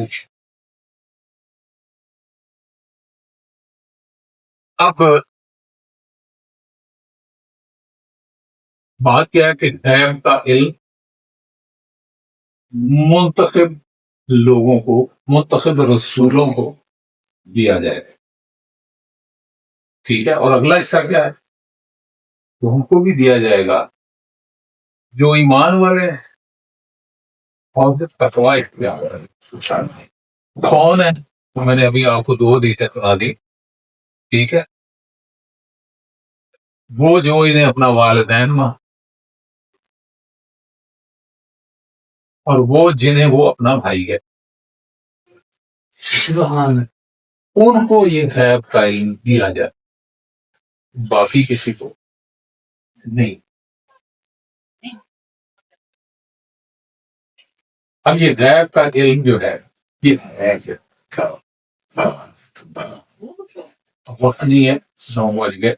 Speaker 1: اب بات کیا ہے کہ غیب کا علم منتخب لوگوں کو، منتخب رسولوں کو دیا جائے گا. ٹھیک ہے. اور اگلا حصہ کیا ہے؟ تو ہم کو بھی دیا جائے گا جو ایمان والے ہیں اور جو تقوی اختیار کریں. کون ہے؟ تو میں نے ابھی آپ کو 2 دیکھے سنا دی. ٹھیک ہے. وہ جو انہیں اپنا والدین مان، اور وہ جنہیں وہ اپنا بھائی ہے، ان کو یہ غیب کا علم دیا جائے، باقی کسی کو نہیں. اب یہ غیب کا علم جو ہے یہ ہے وقت نہیں ہے 9 بج گئے،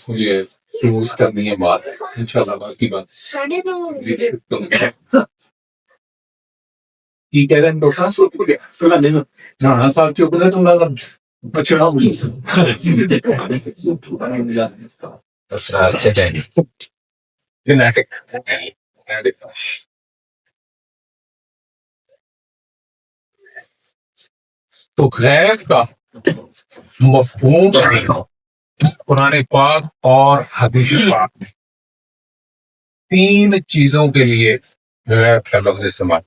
Speaker 1: یہ یوز کرنی ہے بات ہے انشاءاللہ. باقی بات کی کہہ رہے ہیں ڈاکٹر صاحب؟ رانا صاحب چپ رہے تو میں بچڑا ہوئی. جینیٹک. تو غیب کا مفہوم قرآن پاک اور حدیث پاک میں 3 چیزوں کے لیے غیب کا لفظ استعمال.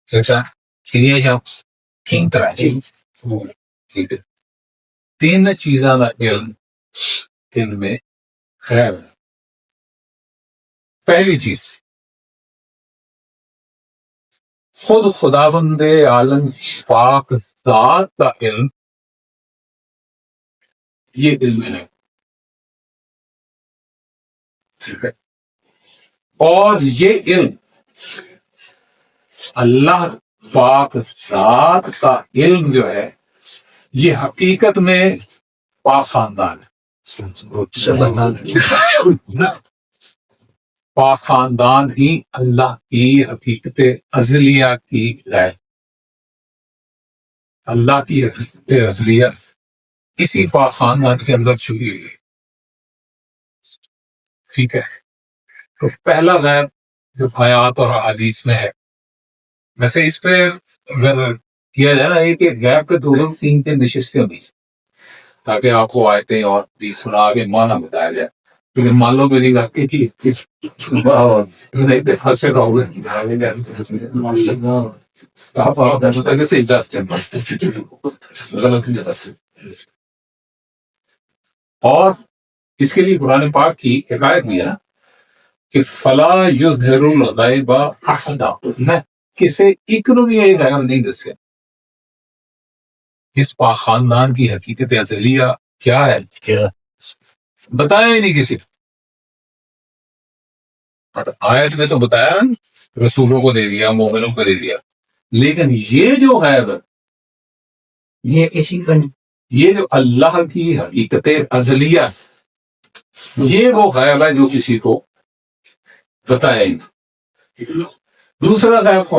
Speaker 1: ٹھیک ہے. 3 چیزاں کا علم میں غیب ہے. پہلی چیز خود خداوند عالم پاک ذات کا علم، یہ علم ہے. ٹھیک ہے. اور یہ علم اللہ پاک ذات کا علم جو ہے یہ حقیقت میں پاک خاندان ہے. پاک خاندان ہی اللہ کی حقیقت ازلیہ کی ہے. اللہ کی حقیقت ازلیہ اسی پاک خاندان کے اندر چھپی ہوئی ہے. ٹھیک ہے. تو پہلا غیب جو آیات اور حدیث میں ہے، ویسے اس پہ اگر کیا جائے نا ایک غیب کے 2-3 کے نشستیں ہونی چاہیے تاکہ آپ کو آیتیں اور حدیث سنا کے معنی بتایا جائے. کیونکہ مان لو میری گھر کی نہیں ہنسے رہو گے اور اس کے لیے قرآن پاک کی حکایت بھی ہے نا کہ فلا یظہر الغیب احدا، میں کسی ایک نو بھی یہ غیب نہیں دسیا. اس پاک خاندان کی حقیقت ازلیہ کیا ہے؟ بتایا ہی نہیں کسی نے۔ آیت میں تو بتایا رسولوں کو دے دیا، مومنوں کو دے دیا، لیکن یہ جو غیب ہے،
Speaker 4: یہ کسی کو نہیں۔
Speaker 1: یہ جو اللہ کی حقیقت ازلیہ ہے، یہ وہ غیب ہے جو کسی کو بتایا ہی نہیں۔ دوسرا غیب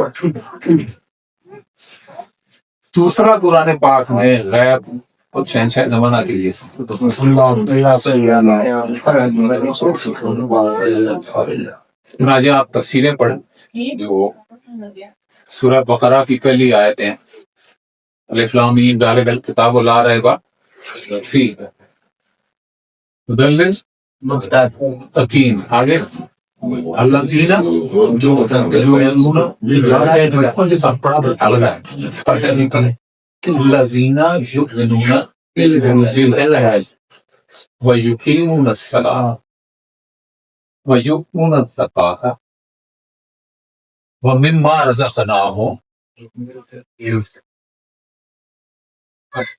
Speaker 1: دوسرا قرآن پاک میں غیب اور شہنشاہ زمانہ کے لیے چنانچہ آپ تفسیریں پڑھیں جو سورہ بقرہ کی پہلی آیتیں الف لام میم ذالک الکتاب لا ریب فیہ ہدی للمتقین۔ آگے الذین جو الذین یؤمنون بالغیب ویقیمون الصلاۃ ویؤتون الزکاۃ ومما رزقناہم۔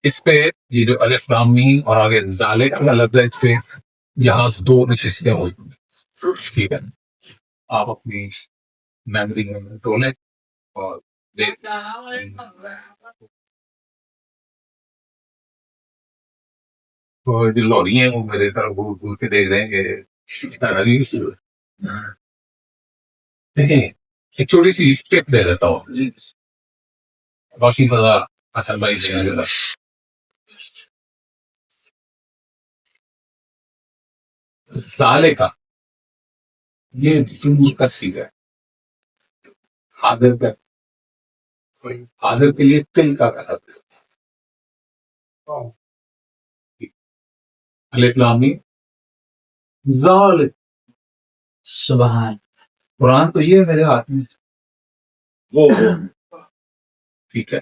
Speaker 1: اس پہ یہ جو الف لام میم اور آگے ذالک کا لفظ ہے، اس پہ یہاں دو نشستیں ہوئی، ٹھیک ہے؟ آپ اپنی میموری میں ٹولیں اور دیکھ تو جو لوری ہیں وہ میرے طرف گھور گھور کے دیکھ رہے ہیں کہ دیکھیں ایک چھوٹی سی ٹپ دے دیتا ہوں، باقی پتا اصل بھائی سے ذالکا یہ دور کا سیگا ہے، حاضر کا حاضر کے لیے تل کا لفظ الف لام میم ذالک۔
Speaker 4: سبحان
Speaker 1: قرآن تو یہ ہے میرے ہاتھ میں، ٹھیک ہے؟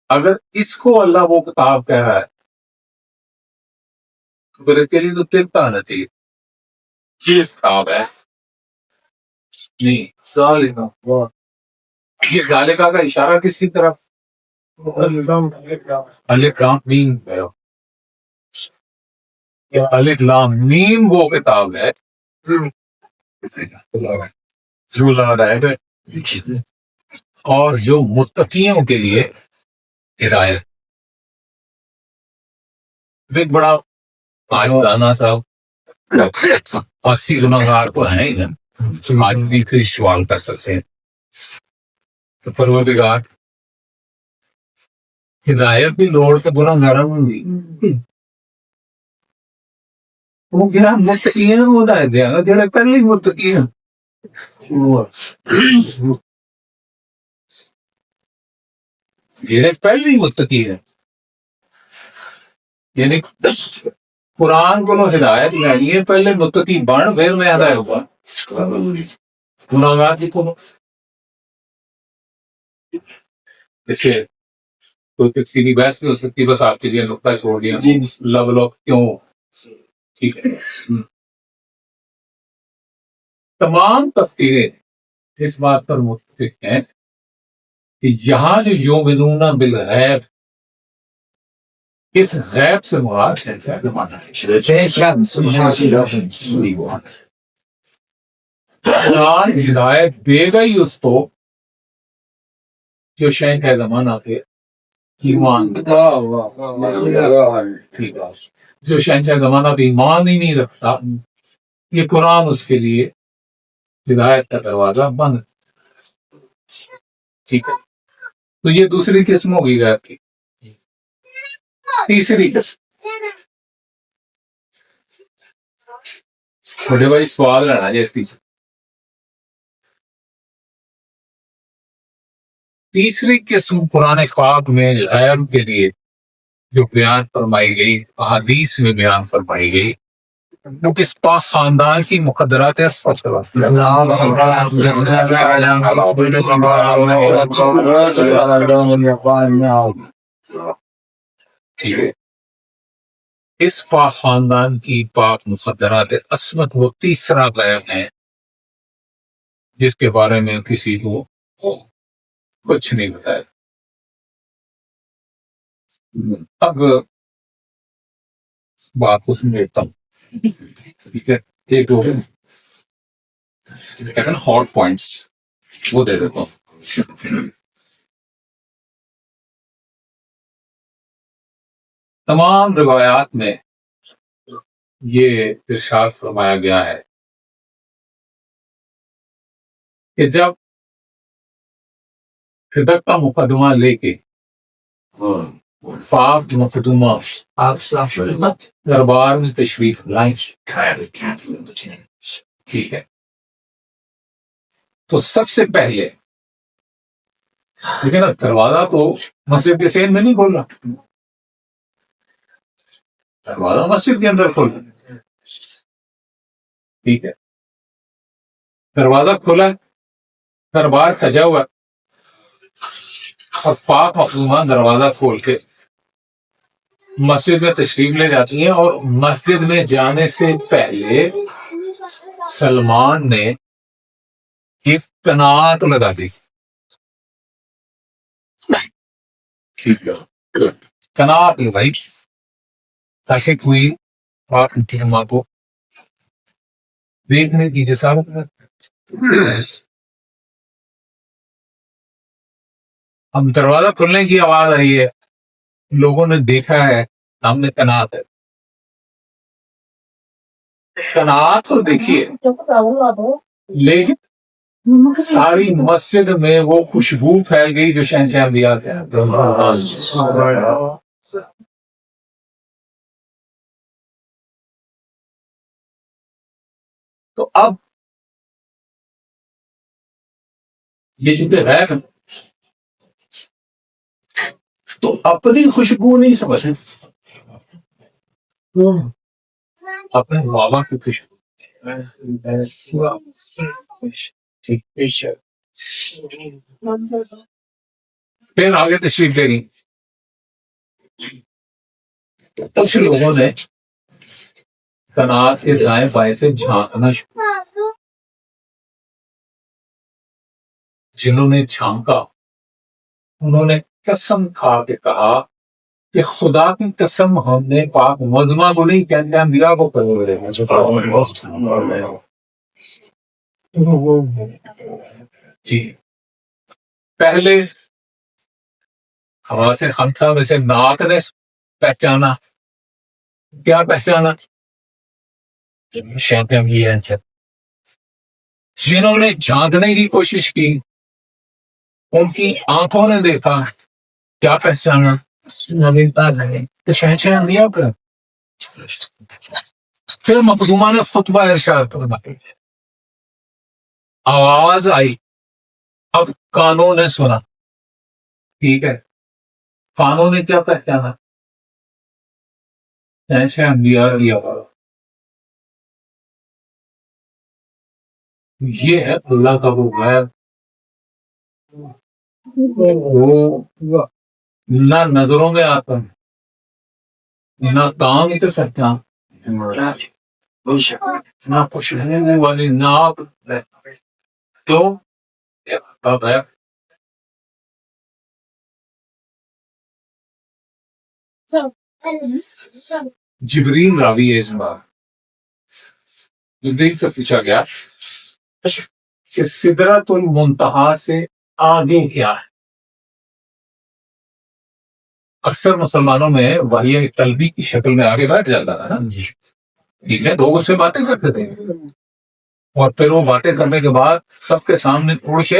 Speaker 1: اگر اس کو اللہ وہ کتاب کہہ رہا ہے تو پھر اس کے لیے تو تل کا آنا چاہیے، یہ کتاب ہے نہیں ذالکا۔ یہ ذالکا کا اشارہ کس کی طرف؟ الف لام میم ہے۔ یہ الف لام میم وہ کتاب ہے جو لا رہے گا اور جو متقیوں کے لیے ہدایت۔ ایک بڑا آجزانہ تھا، 80 گناہگار کو ہیں ادھر، آج بھی کوئی سوال کر سکتے ہیں تو پروردگار ہدایت بھی لوڑ کے گناہگاراں ہوئی وہ کیا متقی ہیں، وہ ہدایت دیا گا جڑے پہلے ہی متقی ہیں۔ جڑے پہلے ہی متقی ہیں، یعنی قرآن کو ہدایت لینی ہے، پہلے متقی بن پھر میں ہدایت ہوا گناہگار جی کو۔ اس کے کوئی تفصیلی بحث بھی ہو سکتی ہے، بس آپ کے لیے نقطہ چھوڑ دیا لب لوگ کیوں، ٹھیک ہے؟ تمام تفسیریں اس بات پر متفق ہیں کہ یہاں جو یؤمنون بالغیب، اس غیب سے مراد ہے
Speaker 4: بے شک
Speaker 1: قرآن ہدایت دے گا ہی اس کو جو شہن ہے زمانہ کے ایمان، ٹھیک ہے؟ جو شہنشاہ زمانہ پہ ایمان ہی نہیں رکھتا، یہ قرآن اس کے لیے ہدایت کا دروازہ بند، ٹھیک ہے؟ تو یہ دوسری قسم ہوگی غیب کی۔ تیسری قسم، بڑے بھائی سوال لینا جی، اس تیسری قسم قرآن پاک میں غیب کے لیے جو بیان فرمائی گئی، احادیث میں بیان فرمائی گئی، وہ کس پاک خاندان کی مقدرات ٹھیک ہے؟ اس پاک خاندان کی پاک مقدرات عصمت وہ تیسرا غیب ہے جس کے بارے میں کسی کو کچھ نہیں بتایا۔ اب بات کو سن لیتا ہوں، ٹھیک ہے، ایک دو ہاٹ پوائنٹس وہ دے دیتا ہوں. تمام روایات میں یہ ارشاد فرمایا گیا ہے کہ جب فدق کا مقدمہ لے کے پاک مقدمہ دربار میں تشریف لائیں، ٹھیک ہے، تو سب سے پہلے لیکن دروازہ تو مسجد کے سین میں نہیں کھولا، دروازہ مسجد کے اندر کھولا، ٹھیک ہے، دروازہ کھولا، دربار سجا ہوا، اور پاک مخدومہ دروازہ کھول کے مسجد میں تشریف لے جاتی ہیں، اور مسجد میں جانے سے پہلے سلمان نے ایک قناعت لگا دی، ٹھیک ہے، قناعت لگائی تاکہ کوئی پاک مخدومہ کو دیکھنے کی جسارت نہ کرے. اب دروازہ کھلنے کی آواز آئی ہے، لوگوں نے دیکھا ہے سامنے قناعت ہے، قناعت تو دیکھیے، لیکن ساری مسجد میں وہ خوشبو پھیل گئی جو شہنشاہ انبیاء کے ہیں. تو اب یہ جتنے غیر ہیں تو اپنی خوشبو نہیں سمجھتے، اپنے بابا کی خوشبو. پھر آگے تشریف لے گئی. کچھ لوگوں نے قناعت کے دائیں بائیں سے جھانکنا شروع، جنہوں نے جھانکا انہوں نے قسم کھا کے کہا کہ خدا کی قسم ہم نے پاک مقدمہ کو نہیں کہتے ہیں، انبیاء کو کرے. جی پہلے حواس خمسہ میں سے ناک نے پہچانا، کیا پہچانا؟ جنہوں نے جھانکنے کی کوشش کی ان کی آنکھوں نے دیکھا، کیا پہچانا؟ شہنشاہ انبیاء کا. پھر مخدومہ نے خطبہ ارشاد فرمایا، آواز آئی، اب کانوں نے سنا، ٹھیک ہے، کانوں نے کیا پہچانا؟ شہنشاہ انبیاء کی آواز. یہ ہے اللہ کا وہ غیر، وہ نہ نظروں میں آتا ہے، نہ کام سے سکتا، نہ خوشبو والی ناک، کیوں؟ جبریل راوی ہے اس بار. جبریل سے پوچھا گیا کہ سدرۃ المنتہا سے آگے کیا ہے؟ اکثر مسلمانوں میں وحی قلبی کی شکل میں آگے بیٹھ جاتا تھا نا، ٹھیک ہے، لوگ اس سے باتیں کرتے تھے، اور پھر وہ باتیں کرنے کے بعد سب کے سامنے تھوڑے سے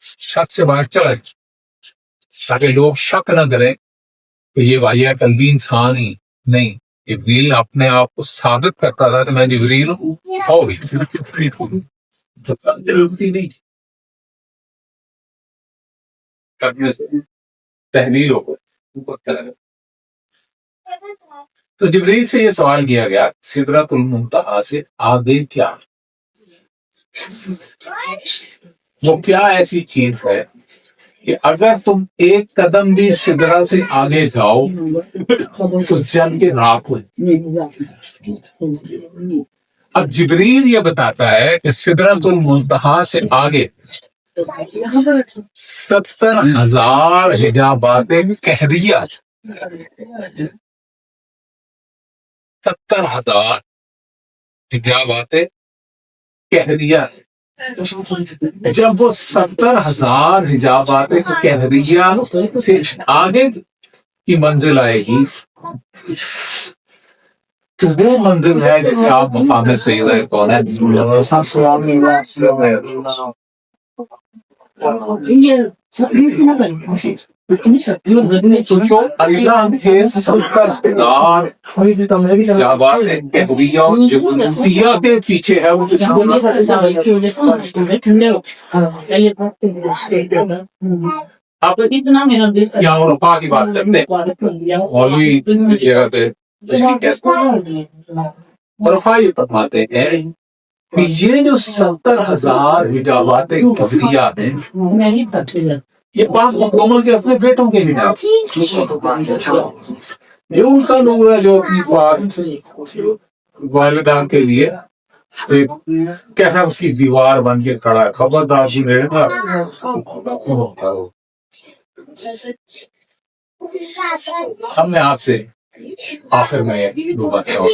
Speaker 1: شک سے باہر چلا جائے تاکہ لوگ شک نہ کریں کہ یہ وحی قلبی انسان ہی نہیں. جبریل اپنے آپ کو ثابت کرتا تھا کہ میں جبریل ہوں، نہیں کرنے سے تحلیل ہو گئی. تو جبریل سے یہ سوال کیا گیا سدرۃ المنتہا سے آگے کیا؟ وہ کیا ایسی چیز ہے کہ اگر تم ایک قدم بھی سدرہ سے آگے جاؤ تو جل کے راکھ ہو. اب جبریل یہ بتاتا ہے کہ سدرۃ المنتہا سے آگے 70,000 حجابات قہریہ، 70,000 حجابات قہریہ. جب وہ 70,000 حجابات قہریہ سے آگے کی منزل آئے گی تو وہ منزل ہے جسے آپ مقام سیدہ کونین تو جو اللہ کے 70,000 حجابات قہریہ اور جبریہ کے پیچھے ہے وہ اب یہاں عرفا کی بات کرتے ہیں. مولوی اس جگہ پہ عرفا یہ فرماتے ہیں کہ یہ جو 70,000 حجابات قہریہ ہیں یہ پاس مقدومہ کے اپنے بیٹوں کے حجاب، یہ ان کا نور ہے جو اپنی پاس والدان کے لیے ایک کہر کی دیوار بن کے کھڑا ہے. خبردار جی میرے ہم نے آپ سے آخر میں دو باتیں اور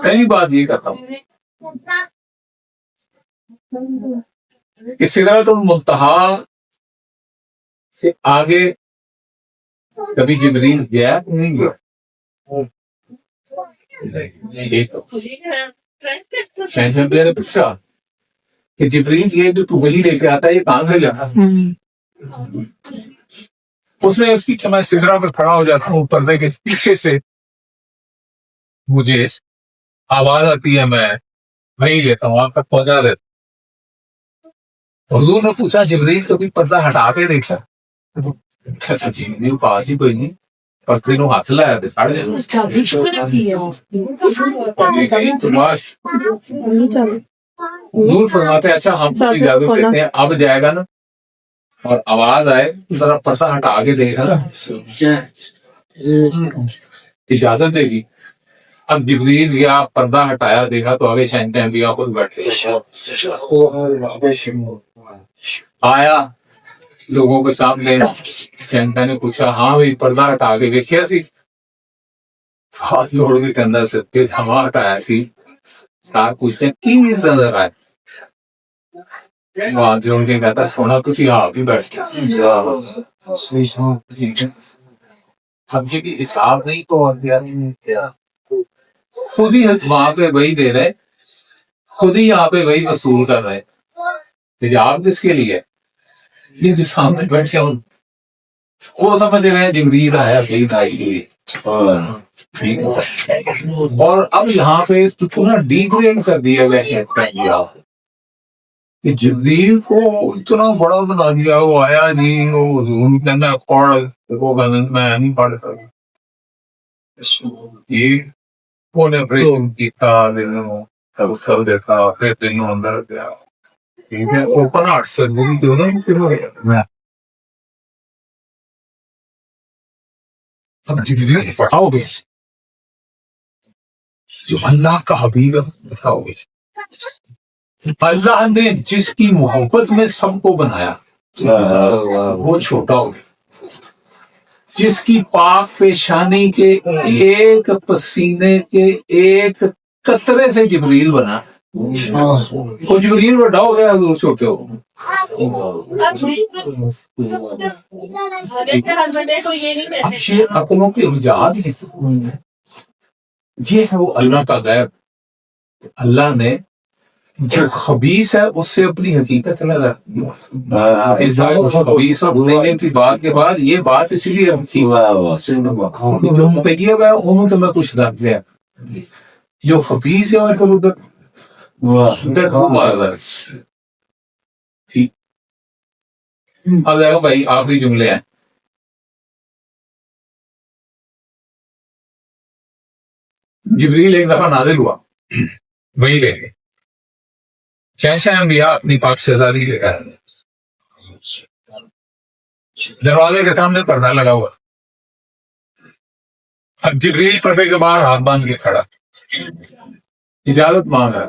Speaker 1: پہلی بات یہ کہتا ہوں کہ سدرۃ المنتہا سے آگے کبھی جبریل گیا نہیں گیا؟ میں نے پوچھا کہ جبریل یہ جو تو وہی لے کے آتا ہے یہ کہاں سے لاتا؟ اس نے اس کی کہ میں سدرہ پہ کھڑا ہو جاتا ہوں پردے کے پیچھے سے مجھے آواز آتی ہے میں وہی لیتا ہوں آپ تک پہنچا دیتا. حضور نے پوچھا جبریل کبھی پردہ ہٹا کے دیکھا؟ اچھا جی نہیں کہا جی کوئی نہیں پردے نو ہاتھ لایا تھے ساڑھے حضور فرماتے اچھا ہم اجازت دیتے ہیں اب جائے گا نا اور آواز آئے ذرا پردہ ہٹا کے دیکھا اجازت دے گی. اب جبریل یا پردہ ہٹایا دیکھا تو آگے شہنشاہ انبیاء خود بیٹھے آیا لوگوں کے سامنے. شہنشاہ نے پوچھا ہاں بھائی پردہ ہٹا کے دیکھیا سی؟ ہاتھ جوڑ کے اندر سے تیز ہوا ہٹایا سی. آپ پوچھتے ہیں کی نظر آئے؟ ہاتھ جوڑ کے کہتا سونا تسی آپ ہی بیٹھ گیا. ہم یہ بھی حساب نہیں تو خود ہی وہاں پہ وہی دے رہے خود ہی یہاں پہ وہی وصول کر رہے. حجاب کس کے لیے؟ یہ جو سامنے بیٹھ کے وہ سمجھ رہے ہیں جبریل آیا کہیں تائی اور اب یہاں پہ تھوڑا ڈیگریڈ کر دیا گیا کہ جبریل کو اتنا بڑا بنا دیا وہ آیا نہیں وہ کہنا پڑھ وہ میں نہیں پڑھ سکتا. یہ وہ نے آپریشن کیتا سب کر دیتا پھر دنوں اندر گیا ٹھیک ہے اوپن ہارٹ سرجری جو نا بتاؤ گے جو اللہ کا حبیب ہے بتاؤ گے. اللہ نے جس کی محبت میں سب کو بنایا وہ چھوٹا ہو گیا. جس کی پاک پیشانی کے ایک پسینے کے ایک قطرے سے جبریل بنا وہ جبریل بڑا ہو گیا حضور چھوٹے ہو. یہ عقلوں کے ایجاد یہ ہے وہ اللہ کا غیب. اللہ نے جو خبیث ہے اس سے اپنی حقیقت لگا خبیث دینے کی بات کے بعد یہ بات اس لیے جو مقیب ہے انہوں تو میں کچھ رکھ دیا جو خبیث ہے ٹھیک. اب دیکھو بھائی آخری جملے ہیں. جبریل ایک دفعہ نازل ہوا وہی لے گئے شہنشاہ انبیاء اپنی پاک شہزادی کے گھر دروازے کے سامنے پردہ لگا ہوا. اب جبریل پردے کے باہر ہاتھ باندھ کے کھڑا اجازت مانگ رہا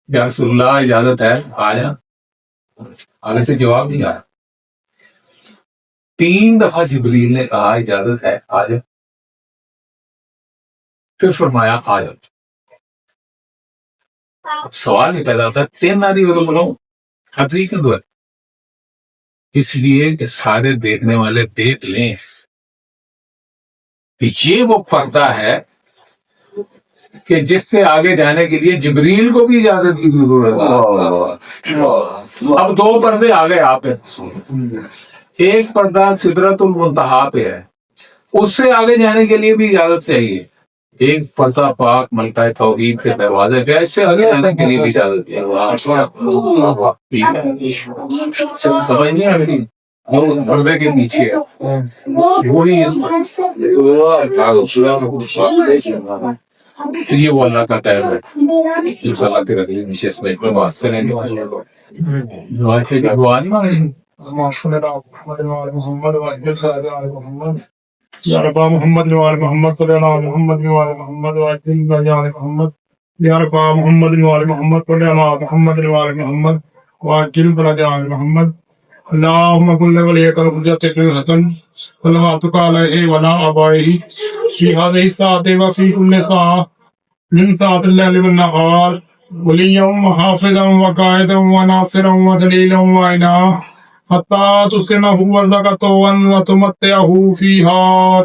Speaker 1: یا رسول اللہ اجازت ہے آ جا. آگے سے جواب نہیں آیا. 3 دفعہ جبریل نے کہا اجازت ہے آ جا. پھر فرمایا آ جا. اب سوال یہ پیدا ہوتا ہے 3 آدھی وہ بولوں حضی کیوں ہے؟ اس لیے کہ سارے دیکھنے والے دیکھ لیں کہ یہ وہ پردہ ہے کہ جس سے آگے جانے کے لیے جبریل کو بھی اجازت کی ضرورت ہے. اب 2 پردے آگے آپ ہیں. ایک پردہ سدرۃ المنتہا پہ ہے، اس سے آگے جانے کے لیے بھی اجازت چاہیے. ایک پردہ پاک ملکہ توحید کے دروازے پہ، اس سے آگے جانے کے لیے بھی اجازت چاہیے. سمجھ نہیں آ رہی؟ وہ پردے کے پیچھے ہے وہی یہ وہ اللہ کا ٹائم ہے. انشاءاللہ پھر اگلی نشست میں بات کریں گے. دعا کے دعا نہیں مانگیں.
Speaker 5: یا رب محمد وعلى محمد صلی اللہ علیہ محمد وعلى محمد وعجل بجان محمد. یا رب محمد وعلى محمد صلی اللہ علیہ محمد وعلى محمد وعجل بجان محمد. اللهم كن وليك الحجة ابن الحسن صلواتك عليه وعلى آبائه في هذه الساعة وفي كل ساعة من ساعة الليل والنهار وليا وحافظا وقائدا وناصرا ودليلا وعينا حتى تسكنه أرضك طوعا وتمتعه فيها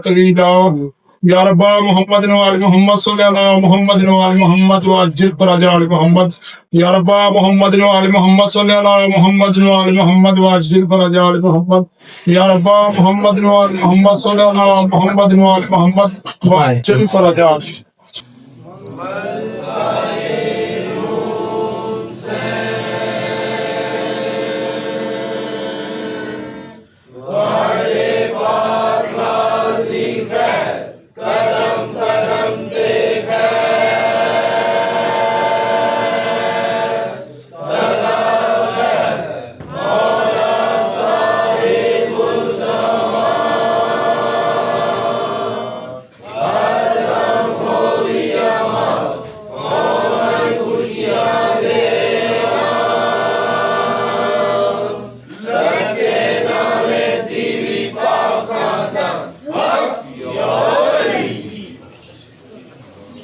Speaker 5: طويلا. یا رب محمد وعلى محمد صلی اللہ محمد وعلى محمد وعجل فرجا محمد. یا رب محمد وعلى محمد صلی اللہ محمد وعلى محمد وعجل فرجا محمد. یا رب محمد وعلى محمد صلی اللہ محمد وعلى محمد وعجل فرجا.